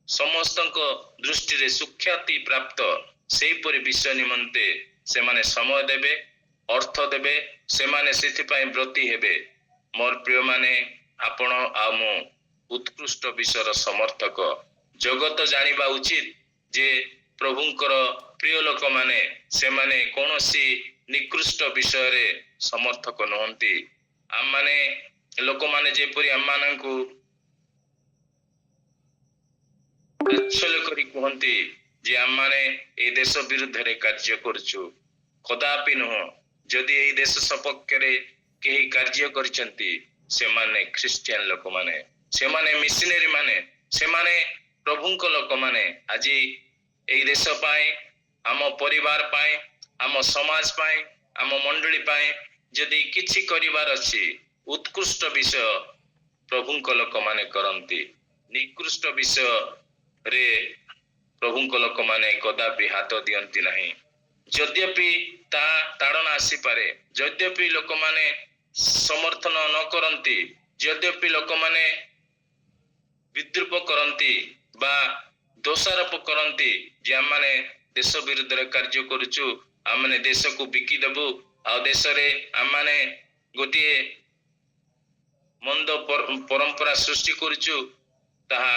ସମସ୍ତଙ୍କ ଦୃଷ୍ଟିରେ ସୁଖ୍ୟାତି ପ୍ରାପ୍ତ, ସେହିପରି ବିଷୟ ନିମନ୍ତେ ସେମାନେ ସମୟ ଦେବେ, ଅର୍ଥ ଦେବେ, ସେମାନେ ସେଥିପାଇଁ ବ୍ରତୀ ହେବେ। ମୋର ପ୍ରିୟମାନେ, ଆପଣ ଆଉ ମୁଁ ଉତ୍କୃଷ୍ଟ ବିଷୟର ସମର୍ଥକ। ଜଗତ ଜାଣିବା ଉଚିତ ଯେ ପ୍ରଭୁଙ୍କର ପ୍ରିୟ ଲୋକମାନେ ସେମାନେ କୌଣସି ନିକୃଷ୍ଟ ବିଷୟରେ ସମର୍ଥକ ନୁହନ୍ତି। ଆମମାନେ ଲୋକମାନେ ଯେପରି ଆମମାନଙ୍କୁ ତାଚ୍ଛଲ୍ୟ କରି କୁହନ୍ତି ଯେ ଆମମାନେ এই ଦେଶ ବିରୁଦ୍ଧରେ କାର୍ଯ୍ୟ କରୁଛୁ, କଦାପି ନୁହଁ। ଯଦି ଏହି ଦେଶ ସପକ୍ଷରେ କେହି କାର୍ଯ୍ୟ କରିଛନ୍ତି, ସେମାନେ ଖ୍ରୀଷ୍ଟିଆନ ଲୋକମାନେ, ସେମାନେ ମିଶନାରୀ ମାନେ, ସେମାନେ ପ୍ରଭୁଙ୍କ ଲୋକମାନେ। ଆଜି ଏହି ଦେଶ ପାଇଁ, ଆମ ପରିବାର ପାଇଁ, ଆମ ସମାଜ ପାଇଁ, ଆମ ମଣ୍ଡଳୀ ପାଇଁ ଯଦି କିଛି କରିବାର ଅଛି, ଉତ୍କୃଷ୍ଟ ବିଷୟ ପ୍ରଭୁଙ୍କ ଲୋକମାନେ କରନ୍ତି। ନିକୃଷ୍ଟ ବିଷୟରେ ପ୍ରଭୁଙ୍କ ଲୋକମାନେ କଦାପି ହାତ ଦିଅନ୍ତି ନାହିଁ। ଯଦ୍ୟପି ତାହା ତାଡ଼ନା ଆସିପାରେ, ଯଦ୍ୟପି ଲୋକମାନେ ସମର୍ଥନ ନ କରନ୍ତି, ଯଦ୍ୟପି ଲୋକମାନେ ବିଦ୍ରୂପ କରନ୍ତି ବା ଦୋଷାରୋପ କରନ୍ତି ଯେ ଆମମାନେ ଦେଶ ବିରୁଦ୍ଧରେ କାର୍ଯ୍ୟ କରୁଛୁ, ଆମମାନେ ଦେଶକୁ ବିକିଦେବୁ, ଆଉ ଦେଶରେ ଆମମାନେ ଗୋଟିଏ ମନ୍ଦ ପରମ୍ପରା ସୃଷ୍ଟି କରୁଛୁ, ତାହା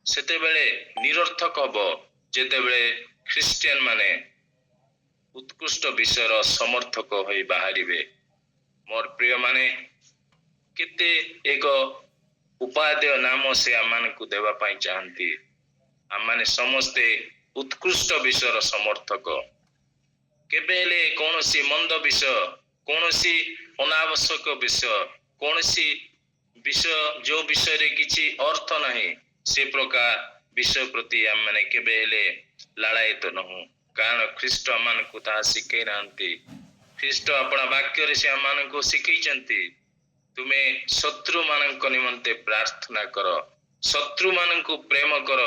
ସେତେବେଳେ ନିରର୍ଥକ ହବ ଯେତେବେଳେ ଖ୍ରୀଷ୍ଟିଆନ ମାନେ ଉତ୍କୃଷ୍ଟ ବିଷୟର ସମର୍ଥକ ହୋଇ ବାହାରିବେ। ମୋର ପ୍ରିୟମାନେ, କେତେ ଏକ ଉପାଦେୟ ନାମ ସେ ଆମମାନଙ୍କୁ ଦେବା ପାଇଁ ଚାହାନ୍ତି। ଆମମାନେ ସମସ୍ତେ ଉତ୍କୃଷ୍ଟ ବିଷୟର ସମର୍ଥକ। କେବେ ହେଲେ କୌଣସି ମନ୍ଦ ବିଷୟ, କୌଣସି ଅନାବଶ୍ୟକ ବିଷୟ, କୌଣସି ବିଷୟ ଯେଉଁ ବିଷୟରେ କିଛି ଅର୍ଥ ନାହିଁ, ସେ ପ୍ରକାର ବିଷୟ ପ୍ରତି ଆମମାନେ କେବେ ହେଲେ ଲାଳାୟିତ ନହୁଁ। କାରଣ ଖ୍ରୀଷ୍ଟ ଆମମାନଙ୍କୁ ତାହା ଶିଖେଇ ନାହାନ୍ତି। ଖ୍ରୀଷ୍ଟ ଆପଣା ବାକ୍ୟରେ ସେ ଆମମାନଙ୍କୁ ଶିଖେଇଛନ୍ତି, ତୁମେ ଶତ୍ରୁ ମାନଙ୍କ ନିମନ୍ତେ ପ୍ରାର୍ଥନା କର, ଶତ୍ରୁ ମାନଙ୍କୁ ପ୍ରେମ କର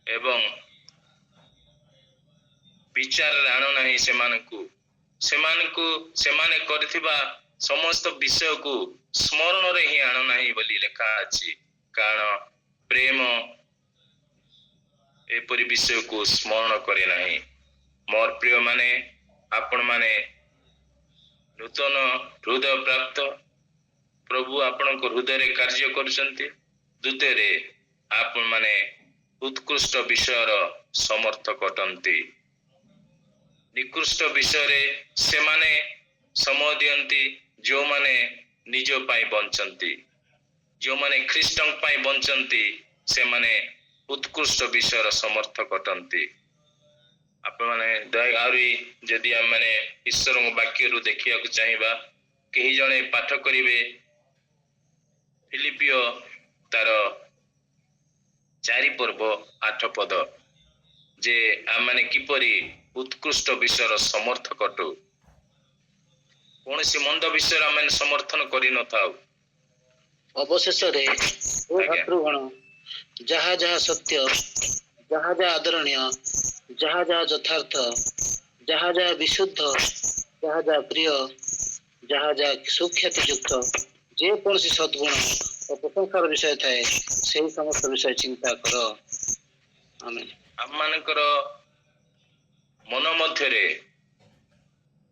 ଏବଂ ବିଚାରରେ ଆଣ ନାହିଁ ସେମାନଙ୍କୁ ସେମାନେ କରିଥିବା ସମସ୍ତ ବିଷୟକୁ ସ୍ମରଣରେ ହିଁ ଆଣ ନାହିଁ ବୋଲି ଲେଖା ଅଛି। କାରଣ ପ୍ରେମ ଏପରି ବିଷୟକୁ ସ୍ମରଣ କରେ ନାହିଁ। ମୋର ପ୍ରିୟମାନେ, ଆପଣମାନେ ନୂତନ ହୃଦୟ ପ୍ରାପ୍ତ, ପ୍ରଭୁ ଆପଣଙ୍କ ହୃଦୟରେ କାର୍ଯ୍ୟ କରୁଛନ୍ତି। ଦ୍ୱିତୀୟରେ ଆପଣମାନେ ଉତ୍କୃଷ୍ଟ ବିଷୟର ସମର୍ଥକ ଅଟନ୍ତି। ନିକୃଷ୍ଟ ବିଷୟରେ ସେମାନେ ସମୟ ଦିଅନ୍ତି ଯେଉଁମାନେ ନିଜ ପାଇଁ ବଞ୍ଚନ୍ତି। ଯେଉଁମାନେ ଖ୍ରୀଷ୍ଟଙ୍କ ପାଇଁ ବଞ୍ଚନ୍ତି ସେମାନେ ଉତ୍କୃଷ୍ଟ ବିଷୟର ସମର୍ଥକ ଅଟନ୍ତି। ଆପଣମାନେ ଆହୁରି ଯଦି ଆମମାନେ ଈଶ୍ୱରଙ୍କ ବାକ୍ୟରୁ ଦେଖିବାକୁ ଚାହିଁବା, କେହି ଜଣେ ପାଠ କରିବେ ଫିଲିପିଓ ତାର 4 ପର୍ବ 8 ପଦ, ଯେ ଆମମାନେ କିପରି ଉତ୍କୃଷ୍ଟ ବିଷୟର ସମର୍ଥକ ଅଟୁ। କୌଣସି ମନ୍ଦ ବିଷୟରେ ଆମେ ସମର୍ଥନ କରିନଥାଉ। ଅବଶେଷରେ ଓ ଭାତୃଗଣ, ଯାହା ଯାହା ସତ୍ୟ, ଯାହା ଯାହା ଆଦରଣୀୟ, ଯାହା ଯାହା ଯଥାର୍ଥ, ଯାହା ଯାହା ବିଶୁଦ୍ଧ, ଯାହା ଯାହା ପ୍ରିୟ, ଯାହା ଯାହା ସୁଖ୍ୟାତିଯୁକ୍ତ, ଯେକୌଣସି ସଦ୍ଗୁଣ ଓ ପ୍ରଶଂସାର ବିଷୟ ଥାଏ, ସେହି ସମସ୍ତ ବିଷୟ ଚିନ୍ତା କର। ଆମେନ୍। ଆମମାନଙ୍କର ମନ ମଧ୍ୟରେ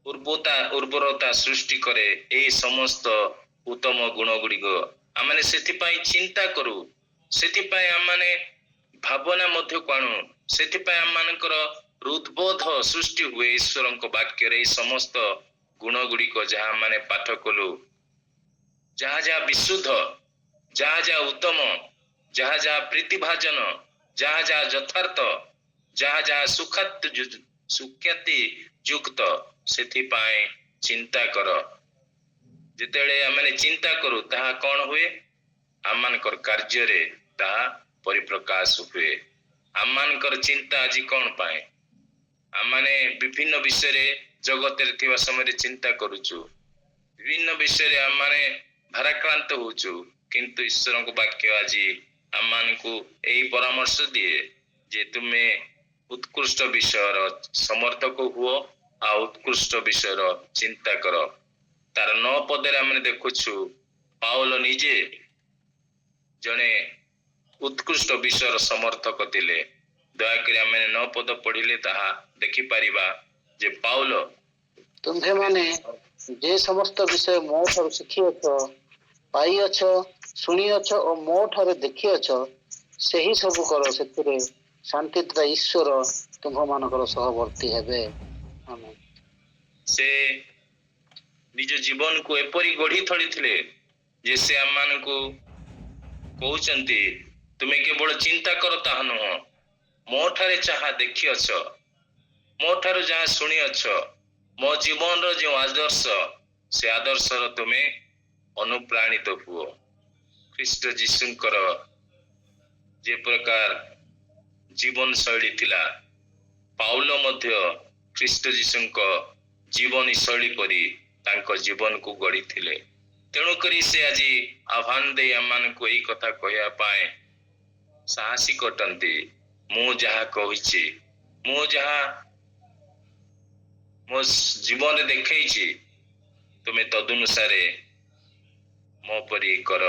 ଉର୍ବରତା ସୃଷ୍ଟି କରେ ଏହି ସମସ୍ତ ଉତ୍ତମ ଗୁଣ ଗୁଡ଼ିକ। ଆମେ ସେଥିପାଇଁ ଚିନ୍ତା କରୁ, ସେଥିପାଇଁ ଆମମାନେ ଭାବନା ମଧ୍ୟକୁ ଆଣୁ, ସେଥିପାଇଁ ଆମମାନଙ୍କର ହୃଦବୋଧ ସୃଷ୍ଟି ହୁଏ ଈଶ୍ୱରଙ୍କ ବାକ୍ୟରେ ଏହି ସମସ୍ତ ଗୁଣ ଗୁଡ଼ିକ ଯାହା ଆମେ ପାଠ କଲୁ। ଯାହା ଯାହା ବିଶୁଦ୍ଧ, ଯାହା ଯାହା ଉତ୍ତମ, ଯାହା ଯାହା ପ୍ରୀତିଭାଜନ, ଯାହା ଯାହା ଯଥାର୍ଥ, ଯାହା ଯାହା ସୁଖ୍ୟାତି ଯୁକ୍ତ, ସେଥିପାଇଁ ଚିନ୍ତା କର। ଯେତେବେଳେ ଆମେ ଚିନ୍ତା କରୁ ତାହା କ'ଣ ହୁଏ? ଆମମାନଙ୍କର କାର୍ଯ୍ୟରେ ତାହା ପରିପ୍ରକାଶ ହୁଏ। ଆମମାନଙ୍କର ଚିନ୍ତା ଆଜି କ'ଣ ପାଇଁ? ଆମମାନେ ବିଭିନ୍ନ ବିଷୟରେ ଜଗତରେ ଥିବା ସମୟରେ ଚିନ୍ତା କରୁଛୁ, ବିଭିନ୍ନ ବିଷୟରେ ଆମମାନେ ଭାରାକ୍ରାନ୍ତ ହଉଛୁ, କିନ୍ତୁ ଈଶ୍ୱରଙ୍କ ବାକ୍ୟ ଆଜି ଆମମାନଙ୍କୁ ଏହି ପରାମର୍ଶ ଦିଏ ଯେ ତୁମେ ଉତ୍କୃଷ୍ଟ ବିଷୟର ସମର୍ଥକ ହୁଅ ଆଉ ଉତ୍କୃଷ୍ଟ ବିଷୟର ଚିନ୍ତା କର। ତାର 9 ପଦରେ ଆମେ ଦେଖୁଛୁ ପାଉଲ ନିଜେ ଜଣେ ଉତ୍କୃଷ୍ଟ ବିଷୟର ସମର୍ଥକ ଥିଲେ। ଦୟାକରି ଆମେ 9 ପଦ ପଢିଲେ ତାହା ଦେଖିପାରିବା ଯେ ପାଉଲ, ତୁମ୍ଭେମାନେ ଯେ ସମସ୍ତ ବିଷୟ ମୋ ଠାରୁ ଶିଖିଅଛ, ପାଇଅଛ, ଶୁଣିଅଛ ଓ ମୋ ଠାରୁ ଦେଖିଅଛ, ସେହି ସବୁ କର, ସେଥିରେ ଶାନ୍ତି ତଥା ଈଶ୍ୱର ତୁମ୍ଭମାନଙ୍କର ସହବର୍ତ୍ତୀ ହେବେ। ଆମେନ୍। ସେ ନିଜ ଜୀବନକୁ ଏପରି ଗଢି ତୋଳିଥିଲେ ଯେ ସେ ଆମମାନଙ୍କୁ କହୁଛନ୍ତି, ତୁମେ କେବଳ ଚିନ୍ତା କର ତାହା ନୁହଁ, ମୋ ଠାରେ ଯାହା ଦେଖିଅଛ, ମୋ ଠାରୁ ଯାହା ଶୁଣିଅଛ, ମୋ ଜୀବନର ଯେଉଁ ଆଦର୍ଶ, ସେ ଆଦର୍ଶର ତୁମେ ଅନୁପ୍ରାଣିତ ହୁଅ। ଖ୍ରୀଷ୍ଟ ଯୀଶୁଙ୍କର ଯେ ପ୍ରକାର ଜୀବନ ଶୈଳୀ ଥିଲା, ପାଉଲ ମଧ୍ୟ ଖ୍ରୀଷ୍ଟ ଯୀଶୁଙ୍କ ଜୀବନୀ ଶୈଳୀ ପରି ତାଙ୍କ ଜୀବନକୁ ଗଢିଥିଲେ। ତେଣୁକରି ସେ ଆଜି ଆହ୍ୱାନ ଦେଇ ଆମମାନଙ୍କୁ ଏହି କଥା କହିବା ପାଇଁ ସାହସୀ ଅଟନ୍ତି। ମୁଁ ଯାହା କହିଛି, ମୁଁ ଯାହା ମୋ ଜୀବନରେ ଦେଖେଇଛି, ତୁମେ ତଦନୁସାରେ ମୋ ପରି କର।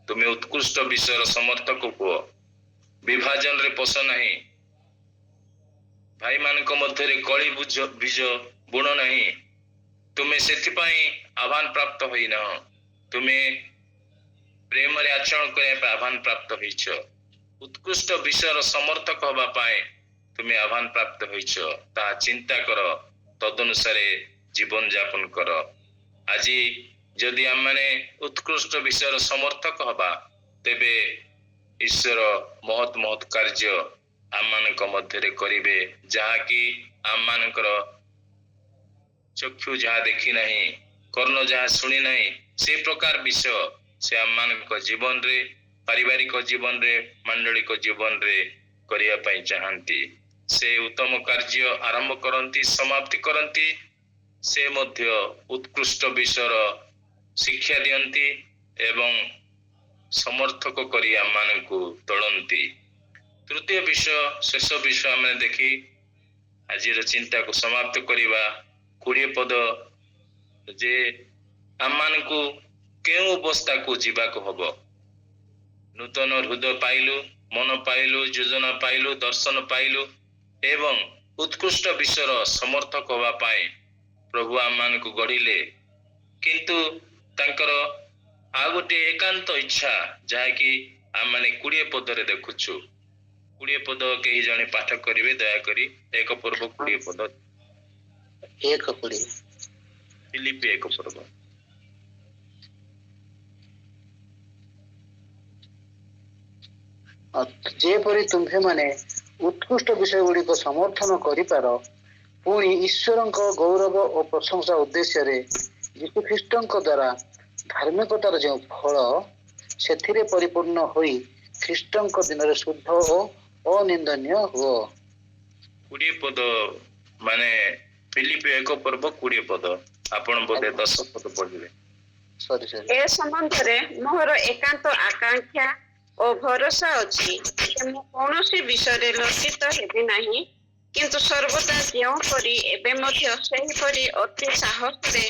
ତୁମେ ଉତ୍କୃଷ୍ଟ ବିଷୟର ସମର୍ଥକ ହୁଅ। ବିଭାଜନରେ ପଶ ନାହିଁ। ଭାଇମାନଙ୍କ ମଧ୍ୟରେ କଳି ବୀଜ ବୁଣ ନାହିଁ। ତୁମେ ସେଥିପାଇଁ ଆହ୍ୱାନ ପ୍ରାପ୍ତ ହୋଇନାହ। ତୁମେ ପ୍ରେମରେ ଆଚରଣ କରିବା ପାଇଁ ଆହ୍ୱାନ ପ୍ରାପ୍ତ ହୋଇଛ। ଉତ୍କୃଷ୍ଟ ବିଷୟର ସମର୍ଥକ ହେବା ପାଇଁ ତୁମେ ଆହ୍ୱାନ ପ୍ରାପ୍ତ ହୋଇଛ। ତାହା ଚିନ୍ତା କର, ତଦନୁସାରେ ଜୀବନ ଯାପନ କର। ଆଜି ଯଦି ଆମମାନେ ଉତ୍କୃଷ୍ଟ ବିଷୟର ସମର୍ଥକ ହବା, ତେବେ ଈଶ୍ୱର ମହତ୍ କାର୍ଯ୍ୟ ଆମମାନଙ୍କ ମଧ୍ୟରେ କରିବେ, ଯାହାକି ଆମମାନଙ୍କର ଚକ୍ଷୁ ଯାହା ଦେଖି ନାହିଁ, କର୍ଣ୍ଣ ଯାହା ଶୁଣି ନାହିଁ, ସେ ପ୍ରକାର ବିଷୟ ସେ ଆମମାନଙ୍କ ଜୀବନରେ, ପାରିବାରିକ ଜୀବନରେ, ମାଣ୍ଡଳିକ ଜୀବନରେ କରିବା ପାଇଁ ଚାହାନ୍ତି। ସେ ଉତ୍ତମ କାର୍ଯ୍ୟ ଆରମ୍ଭ କରନ୍ତି, ସମାପ୍ତି କରନ୍ତି। ସେ ମଧ୍ୟ ଉତ୍କୃଷ୍ଟ ବିଷୟର ଶିକ୍ଷା ଦିଅନ୍ତି ଏବଂ ସମର୍ଥକ କରି ଆମମାନଙ୍କୁ ତୋଳନ୍ତି। ତୃତୀୟ ବିଷୟ, ଶେଷ ବିଷୟ ଆମେ ଦେଖି ଆଜିର ଚିନ୍ତାକୁ ସମାପ୍ତ କରିବା। 20 ପଦ, ଯେ ଆମମାନଙ୍କୁ କେଉଁ ଅବସ୍ଥାକୁ ଯିବାକୁ ହବ। ନୂତନ ହୃଦୟ ପାଇଲୁ, ମନ ପାଇଲୁ, ଯୋଜନା ପାଇଲୁ, ଦର୍ଶନ ପାଇଲୁ ଏବଂ ଉତ୍କୃଷ୍ଟ ବିଷୟର ସମର୍ଥକ ହେବା ପାଇଁ ପ୍ରଭୁ ଆମମାନଙ୍କୁ ଗଢିଲେ। କିନ୍ତୁ ତାଙ୍କର ଆଉ ଗୋଟିଏ ଏକାନ୍ତ ଇଚ୍ଛା, ଯାହାକି ଆମେ 20 ପଦରେ ଦେଖୁଛୁ। 20 ପଦ କେହି ଜଣେ ପାଠ କରିବେ ଦୟାକରି। 1 ପର୍ବ 20 ପଦ। 1:20। ଫିଲିପି 1 ପର୍ବ। ଯେପରି ତୁମ୍ଭେମାନେ ଉତ୍କୃଷ୍ଟ ବିଷୟ ଗୁଡିକ ସମର୍ଥନ କରିପାର, ପୁଣି ଈଶ୍ୱରଙ୍କ ଗୌରବ ଓ ପ୍ରଶଂସା ଉଦ୍ଦେଶ୍ୟରେ ଯୀଶୁଖ୍ରୀଷ୍ଟଙ୍କ ଦ୍ୱାରା ଧାର୍ମିକତାର ଯେଉଁ ଫଳ, ସେଥିରେ ପରିପୂର୍ଣ୍ଣ ହୋଇ ଖ୍ରୀଷ୍ଟଙ୍କ ଦିନରେ ଶୁଦ୍ଧ ଓ ଅନିନ୍ଦନୀୟ ହୁଅ। 20 ପଦ ମାନେ ଫିଲିପି 1 ପର୍ବ 20 ପଦ। ଆପଣ ବୋଧେ 10 ପଦ ପଢିବେ। ସରି। ଏ ସମ୍ବନ୍ଧରେ ମୋର ଏକାନ୍ତ ଆକାଂକ୍ଷା ଓ ଭରସା ଅଛି ଯେ ମୁଁ କୌଣସି ବିଷୟରେ ଲଜ୍ଜିତ ହେବି ନାହିଁ, କିନ୍ତୁ ସର୍ବଦା ଯେଉଁପରି ଏବେ ମଧ୍ୟ ସେହିପରି ଅତି ସାହସରେ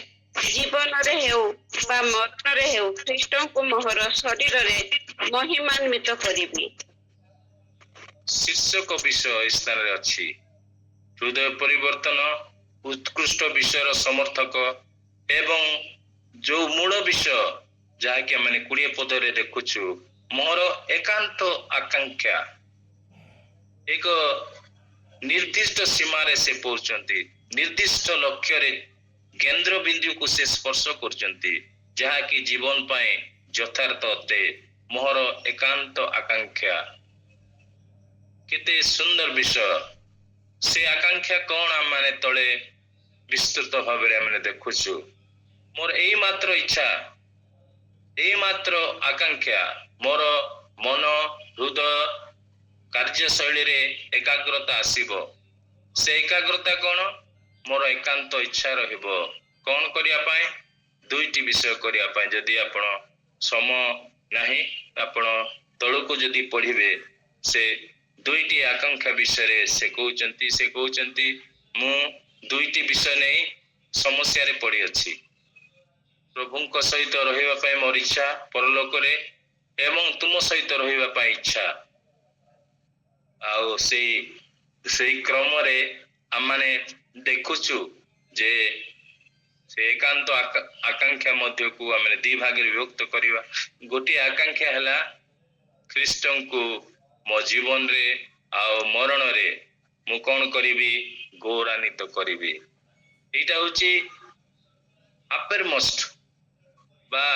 ଜୀବନରେ ହେଉ ବା ମରଣରେ ହେଉ ଖ୍ରୀଷ୍ଟଙ୍କୁ ମୋହର ଶରୀରରେ ମହିମାନ୍ୱିତ କରିବି। ଶୀର୍ଷକ ବିଷୟ ଏ ସ୍ଥାନରେ ଅଛି। ହୃଦୟ ପରିବର୍ତ୍ତନ, ଉତ୍କୃଷ୍ଟ ବିଷୟର ସମର୍ଥକ ଏବଂ ଯୋଉ ମୂଳ ବିଷୟ ଯାହାକି ଆମେ 20 ପଦରେ ଦେଖୁଛୁ, ମୋର ଏକାନ୍ତ ଆକାଂକ୍ଷା। ଏକ ନିର୍ଦ୍ଦିଷ୍ଟ ସୀମାରେ ସେ ପହଞ୍ଚନ୍ତି, ନିର୍ଦ୍ଦିଷ୍ଟ ଲକ୍ଷ୍ୟରେ କେନ୍ଦ୍ର ବିନ୍ଦୁକୁ ସେ ସ୍ପର୍ଶ କରୁଛନ୍ତି, ଯାହାକି ଜୀବନ ପାଇଁ ଯଥାର୍ଥ ଅଟେ। ମୋର ଏକାନ୍ତ ଆକାଂକ୍ଷା। କେତେ ସୁନ୍ଦର ବିଷୟ। ସେ ଆକାଂକ୍ଷା କଣ ଆମେ ତଳେ ବିସ୍ତୃତ ଭାବରେ ଆମେ ଦେଖୁଛୁ। ମୋର ଏଇ ମାତ୍ର ଇଚ୍ଛା, ଏଇ ମାତ୍ର ଆକାଂକ୍ଷା, ମୋର ମନ ହୃଦୟ କାର୍ଯ୍ୟଶୈଳୀରେ ଏକାଗ୍ରତା ଆସିବ। ସେ ଏକାଗ୍ରତା କଣ? ମୋର ଏକାନ୍ତ ଇଚ୍ଛା ରହିବ କଣ କରିବା ପାଇଁ? 2ଟି ବିଷୟ କରିବା ପାଇଁ। ଯଦି ଆପଣ ସମୟ ନାହିଁ, ଆପଣ ତଳକୁ ଯଦି ପଢିବେ, ସେ 2ଟି ଆକାଂକ୍ଷା ବିଷୟରେ ସେ କହୁଛନ୍ତି ମୁଁ 2ଟି ବିଷୟ ନେଇ ସମସ୍ୟାରେ ପଡ଼ିଅଛି। ପ୍ରଭୁଙ୍କ ସହିତ ରହିବା ପାଇଁ ମୋର ଇଚ୍ଛା ପରଲୋକରେ, ଏବଂ ତୁମ ସହିତ ରହିବା ପାଇଁ ଇଚ୍ଛା। ଆଉ ସେଇ କ୍ରମରେ ଆମେ ଦେଖୁଛୁ ଯେ ସେ ଏକାନ୍ତ ଆକାଂକ୍ଷା ମଧ୍ୟକୁ ଆମେ 2 ଭାଗରେ ବିଭକ୍ତ କରିବା। ଗୋଟିଏ ଆକାଂକ୍ଷା ହେଲା ଖ୍ରୀଷ୍ଟଙ୍କୁ ମୋ ଜୀବନରେ ଆଉ ମରଣରେ ମୁଁ କଣ କରିବି? ଗୌରବାନ୍ୱିତ କରିବି। ଏଇଟା ହଉଛି ଆପରମୋଷ୍ଟ ବା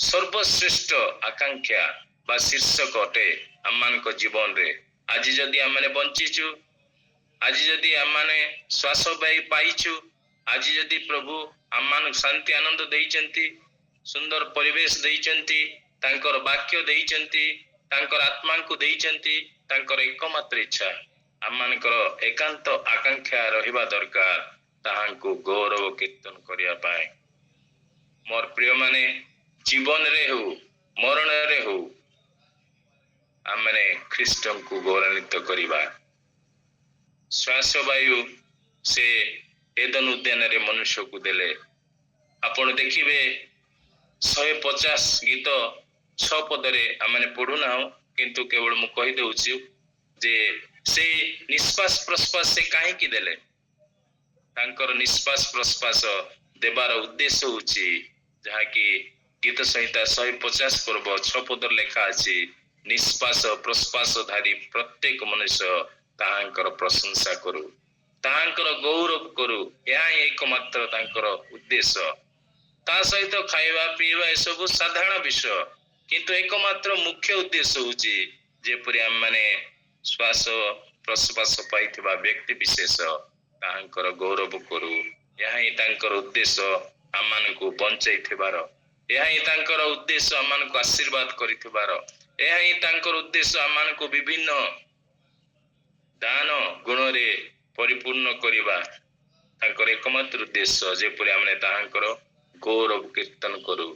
ସର୍ବଶ୍ରେଷ୍ଠ ଆକାଂକ୍ଷା ବା ଶୀର୍ଷକ ଅଟେ ଆମମାନଙ୍କ ଜୀବନରେ। ଆଜି ଯଦି ଆମେ ବଞ୍ଚିଛୁ, ଆଜି ଯଦି ଆମେ ଶ୍ୱାସ ପାଇଛୁ, ଆଜି ଯଦି ପ୍ରଭୁ ଆମମାନଙ୍କୁ ଶାନ୍ତି ଆନନ୍ଦ ଦେଇଛନ୍ତି, ସୁନ୍ଦର ପରିବେଶ ଦେଇଛନ୍ତି, ତାଙ୍କର ବାକ୍ୟ ଦେଇଛନ୍ତି, ତାଙ୍କର ଆତ୍ମାଙ୍କୁ ଦେଇଛନ୍ତି, ତାଙ୍କର ଏକମାତ୍ର ଇଚ୍ଛା ଆମମାନଙ୍କର ଏକାନ୍ତ ଆକାଂକ୍ଷା ରହିବା ଦରକାର ତାହାଙ୍କୁ ଗୌରବ କୀର୍ତ୍ତନ କରିବା ପାଇଁ। ମୋର ପ୍ରିୟମାନେ, ଜୀବନରେ ହଉ ମରଣରେ ହଉ ଆମେ ଖ୍ରୀଷ୍ଟଙ୍କୁ ଗୌରବାନ୍ୱିତ କରିବା। ଶ୍ୱାସ ବାୟୁ ସେ ଏଦନ ଉଦ୍ୟାନରେ ମନୁଷ୍ୟକୁ ଦେଲେ। ଆପଣ ଦେଖିବେ 150 ଗୀତ 6 ପଦରେ ଆମେ ପଢୁନାହୁଁ, କିନ୍ତୁ କେବଳ ମୁଁ କହିଦେଉଛି ଯେ ସେ ନିଶ୍ୱାସ ପ୍ରଶ୍ୱାସ ସେ କାହିଁକି ଦେଲେ? ତାଙ୍କର ନିଶ୍ୱାସ ପ୍ରଶ୍ୱାସ ଦେବାର ଉଦ୍ଦେଶ୍ୟ ହେଉଛି, ଯାହାକି ଗୀତ ସଂହିତା 150 ପର୍ବ 6 ପଦରେ ଲେଖା ଅଛି, ନିଶ୍ୱାସ ପ୍ରଶ୍ୱାସ ଧାରି ପ୍ରତ୍ୟେକ ମନୁଷ୍ୟ ତାହାଙ୍କର ପ୍ରଶଂସା କରୁ, ତାହାଙ୍କର ଗୌରବ କରୁ। ଏହା ହିଁ ଏକମାତ୍ର ତାଙ୍କର ଉଦ୍ଦେଶ୍ୟ। ତା ସହିତ ଖାଇବା ପିଇବା ଏସବୁ ସାଧାରଣ ବିଷୟ, କିନ୍ତୁ ଏକମାତ୍ର ମୁଖ୍ୟ ଉଦ୍ଦେଶ୍ୟ ହେଉଛି ଯେପରି ଆମେ ଶ୍ୱାସ ପ୍ରଶ୍ୱାସ ପାଇଥିବା ବ୍ୟକ୍ତି ବିଶେଷ ତାହାଙ୍କର ଗୌରବ କରୁ। ଏହା ହିଁ ତାଙ୍କର ଉଦ୍ଦେଶ୍ୟ ଆମମାନଙ୍କୁ ବଞ୍ଚାଇଥିବାର, ଏହା ହିଁ ତାଙ୍କର ଉଦ୍ଦେଶ୍ୟ ଆମମାନଙ୍କୁ ଆଶୀର୍ବାଦ କରିଥିବାର, ଏହା ହିଁ ତାଙ୍କର ଉଦ୍ଦେଶ୍ୟ ଆମମାନଙ୍କୁ ବିଭିନ୍ନ ଦାନ ଗୁଣରେ ପରିପୂର୍ଣ୍ଣ କରିବା। ତାଙ୍କର ଏକମାତ୍ର ଉଦ୍ଦେଶ୍ୟ ଯେପରି ଆମେ ତାହାଙ୍କର ଗୌରବ କୀର୍ତ୍ତନ କରୁ।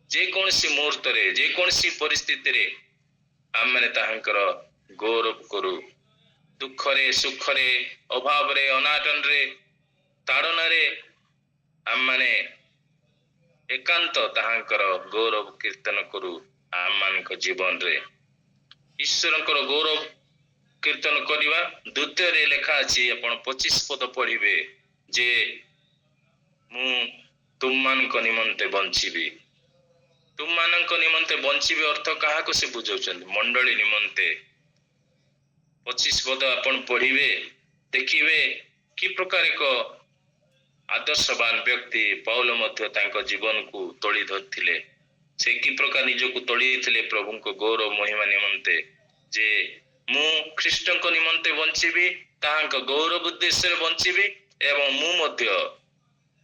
ଯେକୌଣସି ମୁହୂର୍ତ୍ତରେ, ଯେକୌଣସି ପରିସ୍ଥିତିରେ ଆମେ ତାହାଙ୍କର ଗୌରବ କରୁ। ଦୁଃଖରେ ସୁଖରେ, ଅଭାବରେ ଅନାଟନରେ, ତାଡ଼ନାରେ ଆମେ ଏକାନ୍ତ ତାହାଙ୍କର ଗୌରବ କୀର୍ତ୍ତନ କରୁ। ଆମମାନଙ୍କ ଜୀବନରେ ଈଶ୍ୱରଙ୍କର ଗୌରବ କୀର୍ତ୍ତନ କରିବା। 2ରେ ଲେଖା ଅଛି, ଆପଣ 25 ପଦ ପଢିବେ, ଯେ ମୁଁ ତୁମମାନଙ୍କ ନିମନ୍ତେ ବଞ୍ଚିବି। तुम मानक निमंते बंचिबे अर्थ काहाको से बुझाउछन मंडली निमंते 25 पद आपण पढ़िबे देखिबे कि प्रकार एक आदर्शवान व्यक्ति पौल मध्य तांको जीवन को तोड़ी धरथिले से कि प्रकार निजको तोड़ी थिले प्रभु को गौरव महिमा निमंते जे मु ख्रीष्ट को निमंते बंचिबी ताहांको गौरव उद्देश्य बंचिबी एवं मु मध्य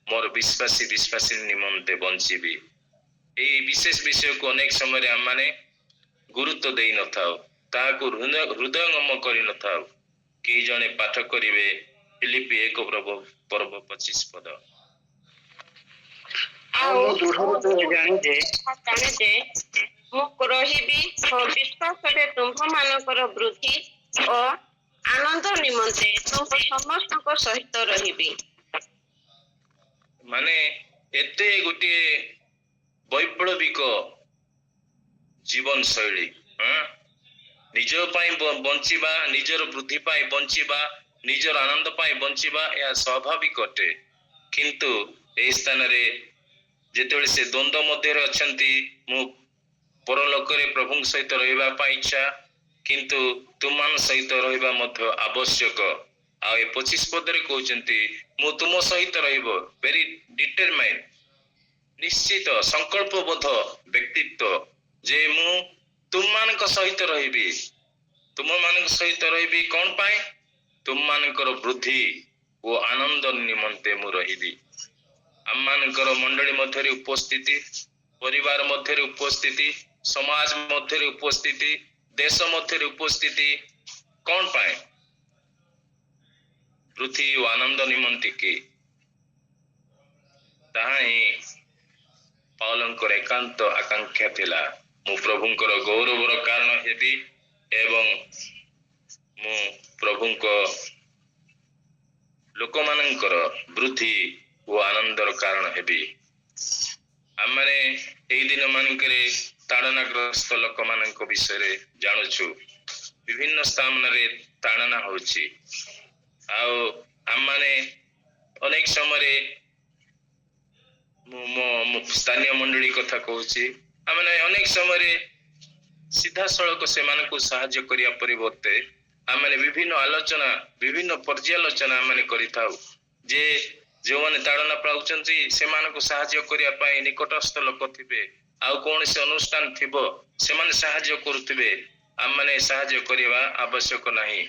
मोर विश्वासी निमंते बंचिबी এই বিশেষ বিষয়କୁ ଅନେକ ସମୟରେ ଆମମାନେ ଗୁରୁତ୍ୱ ଦେଇ ନଥାଉ ତାହାକୁ ହୃଦୟଙ୍ଗମ କରି ନଥାଉ କେହି ଜଣେ ପାଠ କରିବେ ଫିଲିପି 1 ପର୍ବ 25 ପଦ ଆଉ ମୁଁ ଦୃଢ ରୂପେ ଜାଣେ ଯେ ମୁଁ ରହିବି ଓ ବିଶ୍ୱାସରେ ତୁମ୍ଭମାନଙ୍କର ବୃଦ୍ଧି ଓ ଆନନ୍ଦ ନିମନ୍ତେ ତୁମ୍ଭ ସମସ୍ତଙ୍କ ସହିତ ରହିବି। ମାନେ ଏତେ ଗୋଟିଏ वैप्लविक जीवन शैली निज बंचिबा निजर वृद्धि पाई बंचिबा निजर आनंद पाई बंचिबा यह स्वाभाविक अटे किंतु ए स्थान रे जेतेबेले से द्वंद्व मध्य अछंती मु परलोक रे प्रभु सहित रहिबा पाई इच्छा किंतु तुमान सहित रहिबा मध्य आवश्यक आ 25 पद रे कहउचंती मु तुम सहित रहिबो वेरी डिटरमाइंड निश्चित संकल्पबद्ध व्यक्तित्व जे मु तुम मानक सहित रहिबी तुम मानक सहित रहिबी कौन पाए तुम मानकर वृद्धि ओ आनंद निमंते मु रहिबी आम मानकर मंडली मध्य उपस्थिति परिवार मध्य उपस्थिति समाज मध्य उपस्थिति देश मध्य उपस्थिति कौन पाए वृद्धि ओ आनंद निमंते के ताहा ही पाउलंकर एकांत आकांक्षा थिला मु प्रभुंकर गौरवर कारण हेबी एवं मु प्रभुंक लोक मानकर वृद्धि ओ आनंदर कारण हेबी आमने एई दिन मानकरे ताड़नाग्रस्त लोक मानक विषय जानुछु विभिन्न स्थान रे ताड़ना होछि आउ आमने अनेक समय स्थानीय मंडली कथा कहूची आमने अनेक समय सीधा सड़क से मानकु सहाय्य करिया परिवर्ते आमने विभिन्न आलोचना विभिन्न पर्यालोचना आमने करिथाउ जे जो माने ताड़ना पाउचंती से मानकु सहाय्य करिया पाई निकटस्थ लोक थिबे आउ कोन से अनुष्ठान थिबो से माने सहाय्य करूथिबे आमने सहाय्य करिवा आवश्यक नाही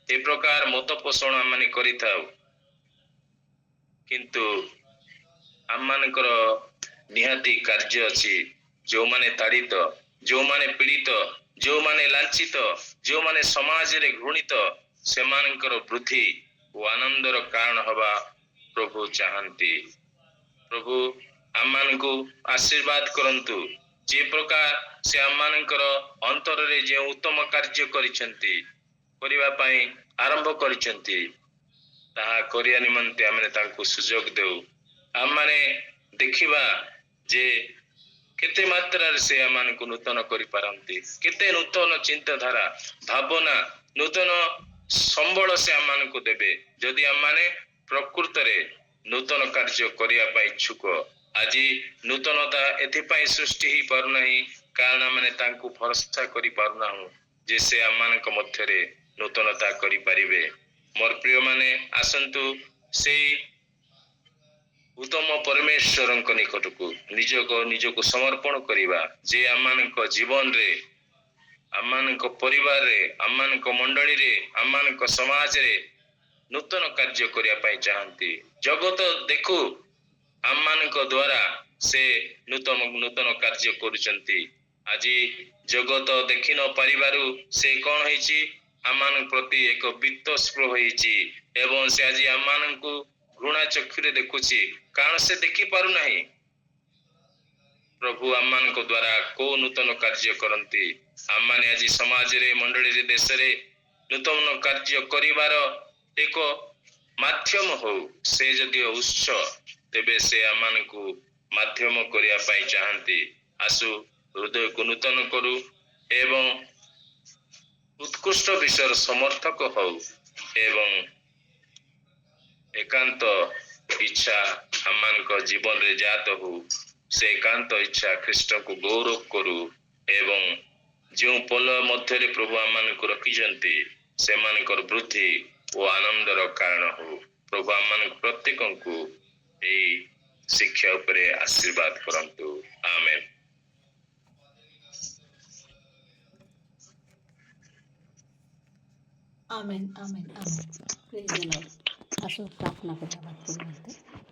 ए प्रकार मत पोषण आमने करिथाउ किंतु आम मानकर निहाती कार्य अच्छी जो माने ताड़ित जो माने पीड़ित जो माने लांछित जो माने समाज रे घृणित से मानकर वृद्धि ओ आनंदर कारण हवा प्रभु चाहंती प्रभु आम मानकु आशीर्वाद करंतु जे प्रकार से आम मानकर अंतर रे जे उत्तम कार्य करिसेंती करिवा पई आरंभ करिसेंती ताहा करिया निमंते आमने तांको सुयोग देउ आम माने देखिबा जे केते मात्रा से आमान को नूतन करि पारंती केते नूतन चिंताधारा भावना नूतन संबल से आमान को देबे जदि आमाने प्रकृत रे नूतन कार्य करिया पई इच्छुक आज नूतनता एथि पई सृष्टि ही पार नाही कारण माने तांको भरोसा करि पारना हूं जे से आमान को मध्य रे नूतनता करि पारिबे मोर प्रिय माने आसंतु से उत्तम परमेश्वर निकट को निज को समर्पण करिबा जे आम जीवन रे आम परिवार रे आम मंडली रे आम समाज रे नूतन कार्य करिया पाई चाहती जगत देखु आम द्वारा से नूतन कार्य करुचंती आज जगत देखि न पारिबारु से कौन होईची आम प्रति एक वित्तस्पृह होईची एवं से आज आम को घृणा चक्षुरे देखुची कारण से देखि पारु नहीं प्रभु आम द्वारा को नूतन कार्य करती आम माने आज समाज रे मंडली रे देश रे नूतन कार्य करिवार एक माध्यम हो से जदि उत्स तेबे से आम को माध्यम करिया पाई चाहती आसु हृदय को नूतन करू एवं उत्कृष्ट विषय समर्थक हो एवं एकांत इच्छा आम जीवन रे जात हो ସେ ଏକାନ୍ତ ଇଚ୍ଛା ଖ୍ରୀଷ୍ଟଙ୍କୁ ଗୌରବ କରୁ ଏବଂ ଯେଉଁ ପଲ ମଧ୍ୟରେ ପ୍ରଭୁ ଆମମାନଙ୍କୁ ରଖିଛନ୍ତି ସେମାନଙ୍କର ବୃଦ୍ଧି ଓ ଆନନ୍ଦର କାରଣ ହଉ। ପ୍ରଭୁ ଆମମାନଙ୍କୁ ପ୍ରତ୍ୟେକଙ୍କୁ ଏହି ଶିକ୍ଷା ଉପରେ ଆଶୀର୍ବାଦ କରନ୍ତୁ। Amen. Amen amen amen. Praise the lord. असो प्रार्थना करूया भक्ती निमित्त।